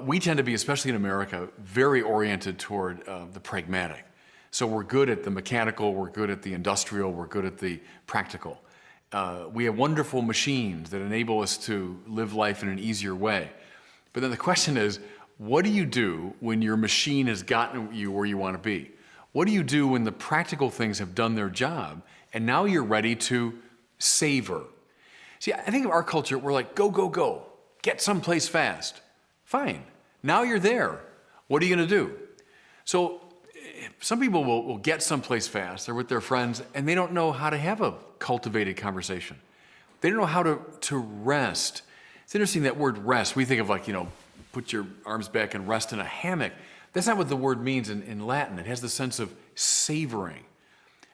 We tend to be, especially in America, very oriented toward the pragmatic. So we're good at the mechanical, we're good at the industrial, we're good at the practical. We have wonderful machines that enable us to live life in an easier way. But then the question is, what do you do when your machine has gotten you where you want to be? What do you do when the practical things have done their job and now you're ready to savor? See, I think of our culture, we're like, go, go, go, get someplace fast. Fine, now you're there. What are you going to do? So some people will get someplace fast, they're with their friends, and they don't know how to have a cultivated conversation. They don't know how to rest. It's interesting, that word rest, we think of like, put your arms back and rest in a hammock. That's not what the word means in Latin. It has the sense of savoring.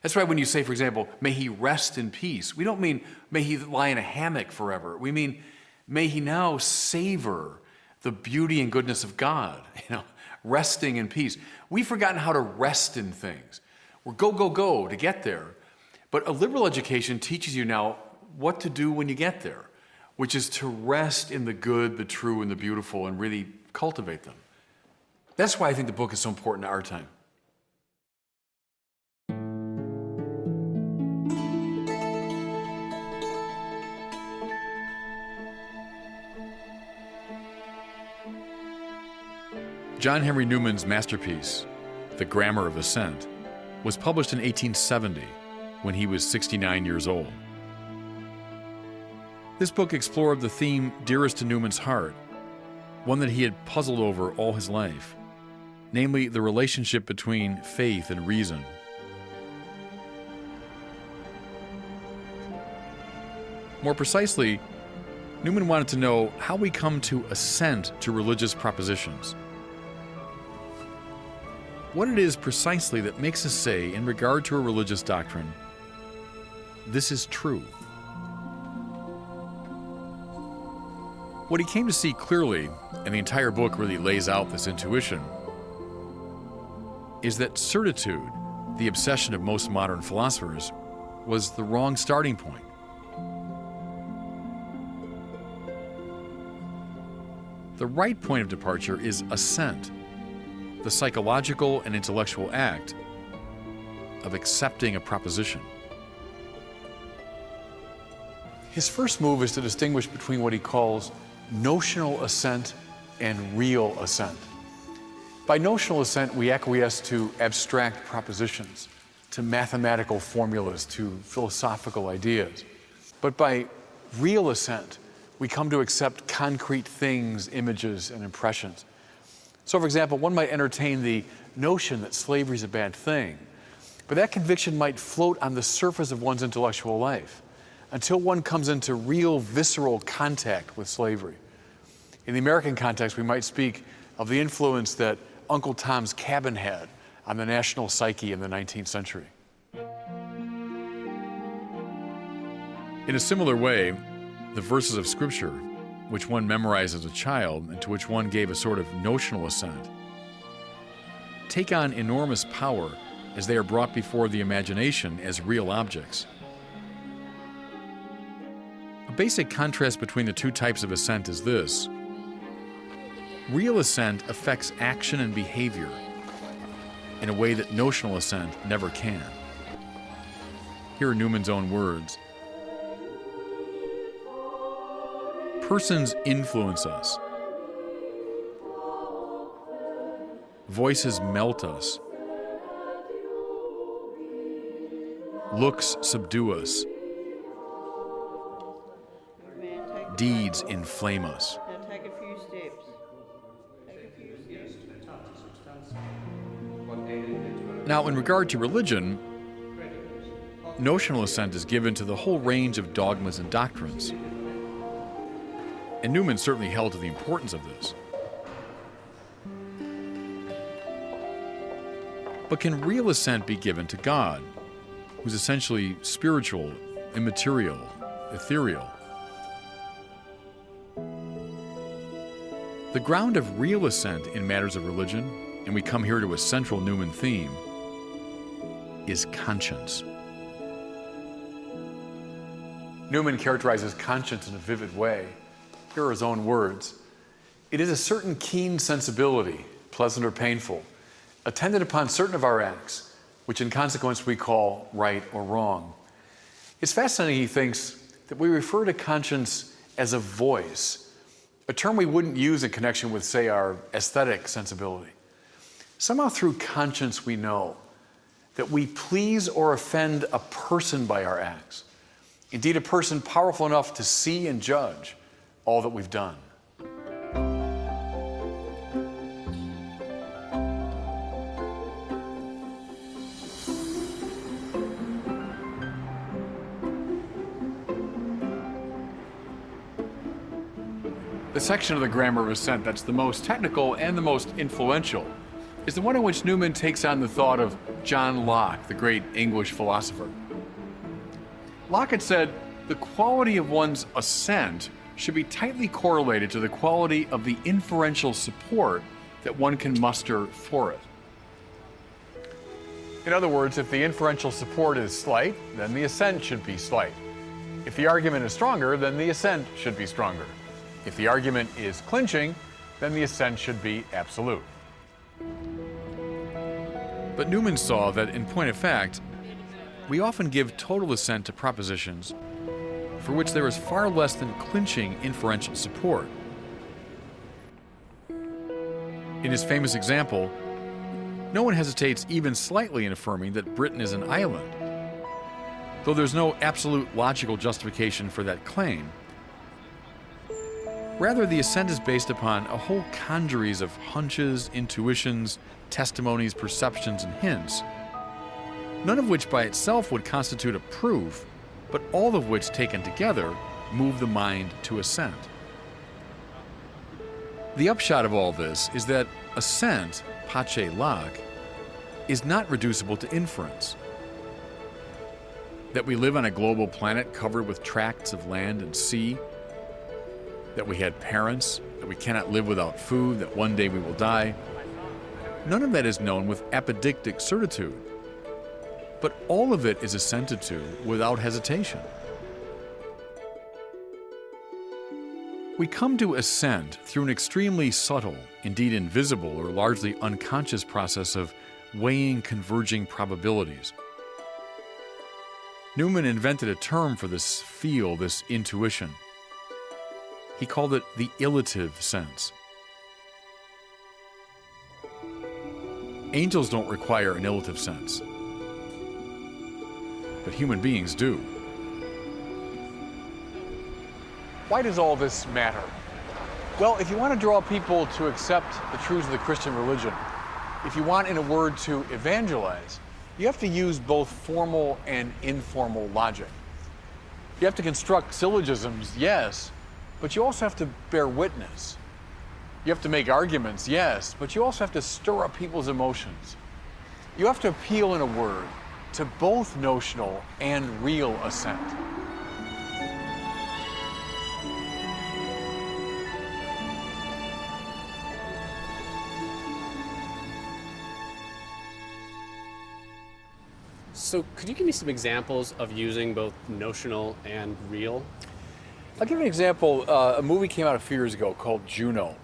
That's why when you say, for example, may he rest in peace, we don't mean may he lie in a hammock forever. We mean May he now savor the beauty and goodness of God, resting in peace. We've forgotten how to rest in things. We're go, go, go to get there. But a liberal education teaches you now what to do when you get there, which is to rest in the good, the true, and the beautiful, and really cultivate them. That's why I think the book is so important to our time. John Henry Newman's masterpiece, The Grammar of Assent, was published in 1870 when he was 69 years old. This book explored the theme dearest to Newman's heart, one that he had puzzled over all his life, namely the relationship between faith and reason. More precisely, Newman wanted to know how we come to assent to religious propositions. What it is precisely that makes us say, in regard to a religious doctrine, this is true. What he came to see clearly, and the entire book really lays out this intuition, is that certitude, the obsession of most modern philosophers, was the wrong starting point. The right point of departure is assent, the psychological and intellectual act of accepting a proposition. His first move is to distinguish between what he calls notional assent and real assent. By notional assent, we acquiesce to abstract propositions, to mathematical formulas, to philosophical ideas. But by real assent, we come to accept concrete things, images, and impressions. So, for example, one might entertain the notion that slavery is a bad thing, but that conviction might float on the surface of one's intellectual life until one comes into real visceral contact with slavery. In the American context, we might speak of the influence that Uncle Tom's Cabin had on the national psyche in the 19th century. In a similar way, the verses of Scripture, which one memorized as a child and to which one gave a sort of notional assent, take on enormous power as they are brought before the imagination as real objects. A basic contrast between the two types of assent is this. Real assent affects action and behavior in a way that notional assent never can. Here are Newman's own words. Persons influence us. Voices melt us. Looks subdue us. Deeds inflame us. Now take a few steps. Now, in regard to religion, notional assent is given to the whole range of dogmas and doctrines. And Newman certainly held to the importance of this. But can real assent be given to God, who's essentially spiritual, immaterial, ethereal? The ground of real assent in matters of religion, and we come here to a central Newman theme, is conscience. Newman characterizes conscience in a vivid way. Here are his own words. It is a certain keen sensibility, pleasant or painful, attendant upon certain of our acts, which in consequence we call right or wrong. It's fascinating, he thinks, that we refer to conscience as a voice, a term we wouldn't use in connection with, say, our aesthetic sensibility. Somehow through conscience we know that we please or offend a person by our acts, indeed a person powerful enough to see and judge all that we've done. The section of the Grammar of Assent that's the most technical and the most influential is the one in which Newman takes on the thought of John Locke, the great English philosopher. Locke had said, the quality of one's assent should be tightly correlated to the quality of the inferential support that one can muster for it. In other words, if the inferential support is slight, then the assent should be slight. If the argument is stronger, then the assent should be stronger. If the argument is clinching, then the assent should be absolute. But Newman saw that, in point of fact, we often give total assent to propositions for which there is far less than clinching inferential support. In his famous example, no one hesitates even slightly in affirming that Britain is an island, though there's no absolute logical justification for that claim. Rather, the assent is based upon a whole congeries of hunches, intuitions, testimonies, perceptions, and hints, none of which by itself would constitute a proof, but all of which taken together move the mind to assent. The upshot of all this is that assent, pace lag, is not reducible to inference. That we live on a global planet covered with tracts of land and sea, that we had parents, that we cannot live without food, that one day we will die, none of that is known with apodictic certitude, but all of it is assented to without hesitation. We come to assent through an extremely subtle, indeed invisible or largely unconscious process of weighing converging probabilities. Newman invented a term for this feel, this intuition. He called it the illative sense. Angels don't require an illative sense, but human beings do. Why does all this matter? Well, if you want to draw people to accept the truths of the Christian religion, if you want, in a word, to evangelize, you have to use both formal and informal logic. You have to construct syllogisms, yes, but you also have to bear witness. You have to make arguments, yes, but you also have to stir up people's emotions. You have to appeal, in a word, to both notional and real assent. So could you give me some examples of using both notional and real? I'll give you an example. A movie came out a few years ago called Juno.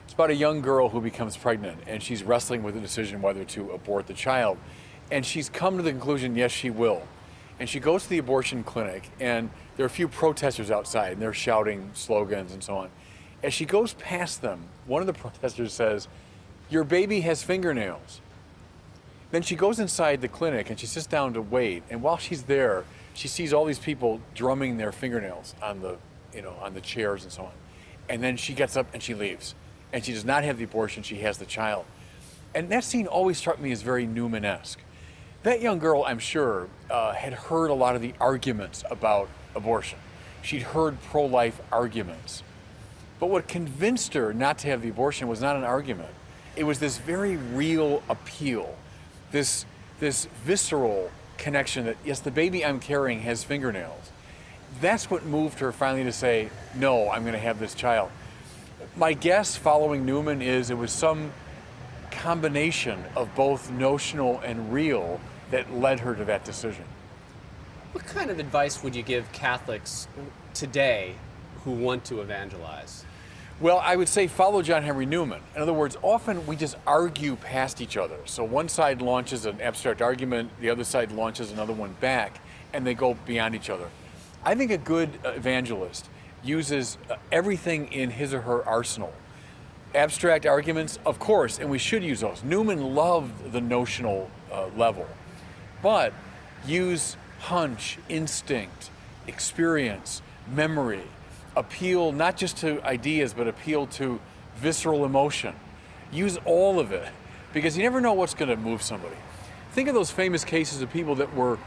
It's about a young girl who becomes pregnant, and she's wrestling with the decision whether to abort the child. And she's come to the conclusion, yes, she will. And she goes to the abortion clinic, and there are a few protesters outside, and they're shouting slogans and so on. As she goes past them, one of the protesters says, "Your baby has fingernails." Then she goes inside the clinic and she sits down to wait. And while she's there, she sees all these people drumming their fingernails on the chairs and so on. And then she gets up and she leaves. And she does not have the abortion, she has the child. And that scene always struck me as very Newman-esque. That young girl, I'm sure, had heard a lot of the arguments about abortion. She'd heard pro-life arguments. But what convinced her not to have the abortion was not an argument. It was this very real appeal. This visceral connection that, yes, the baby I'm carrying has fingernails. That's what moved her finally to say, no, I'm going to have this child. My guess following Newman is it was some combination of both notional and real that led her to that decision. What kind of advice would you give Catholics today who want to evangelize? Well, I would say follow John Henry Newman. In other words, often we just argue past each other. So one side launches an abstract argument, the other side launches another one back, and they go beyond each other. I think a good evangelist uses everything in his or her arsenal. Abstract arguments, of course, and we should use those. Newman loved the notional level, but use hunch, instinct, experience, memory, appeal not just to ideas, but appeal to visceral emotion. Use all of it, because you never know what's going to move somebody. Think of those famous cases of people that were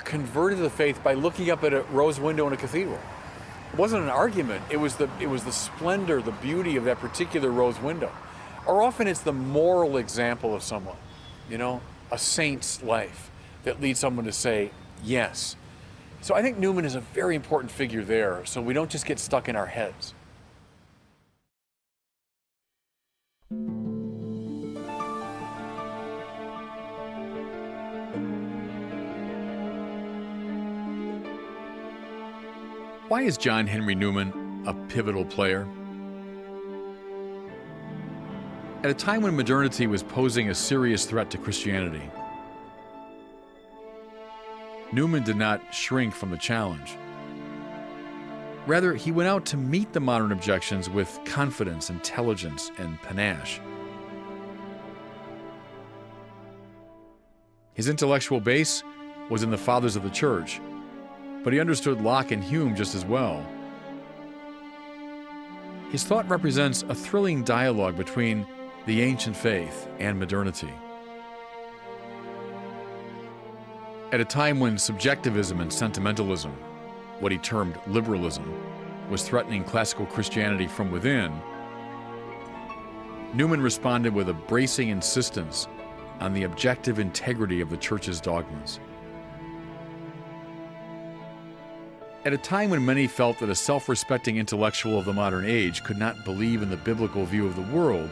converted to the faith by looking up at a rose window in a cathedral. It wasn't an argument, it was the splendor, the beauty of that particular rose window. Or often it's the moral example of someone, a saint's life that leads someone to say yes. So I think Newman is a very important figure there, so we don't just get stuck in our heads. Why is John Henry Newman a pivotal player? At a time when modernity was posing a serious threat to Christianity, Newman did not shrink from the challenge. Rather, he went out to meet the modern objections with confidence, intelligence, and panache. His intellectual base was in the fathers of the church, but he understood Locke and Hume just as well. His thought represents a thrilling dialogue between the ancient faith and modernity. At a time when subjectivism and sentimentalism, what he termed liberalism, was threatening classical Christianity from within, Newman responded with a bracing insistence on the objective integrity of the church's dogmas. At a time when many felt that a self-respecting intellectual of the modern age could not believe in the biblical view of the world,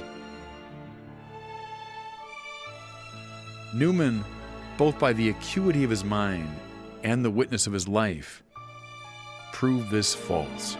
Newman, both by the acuity of his mind and the witness of his life, proved this false.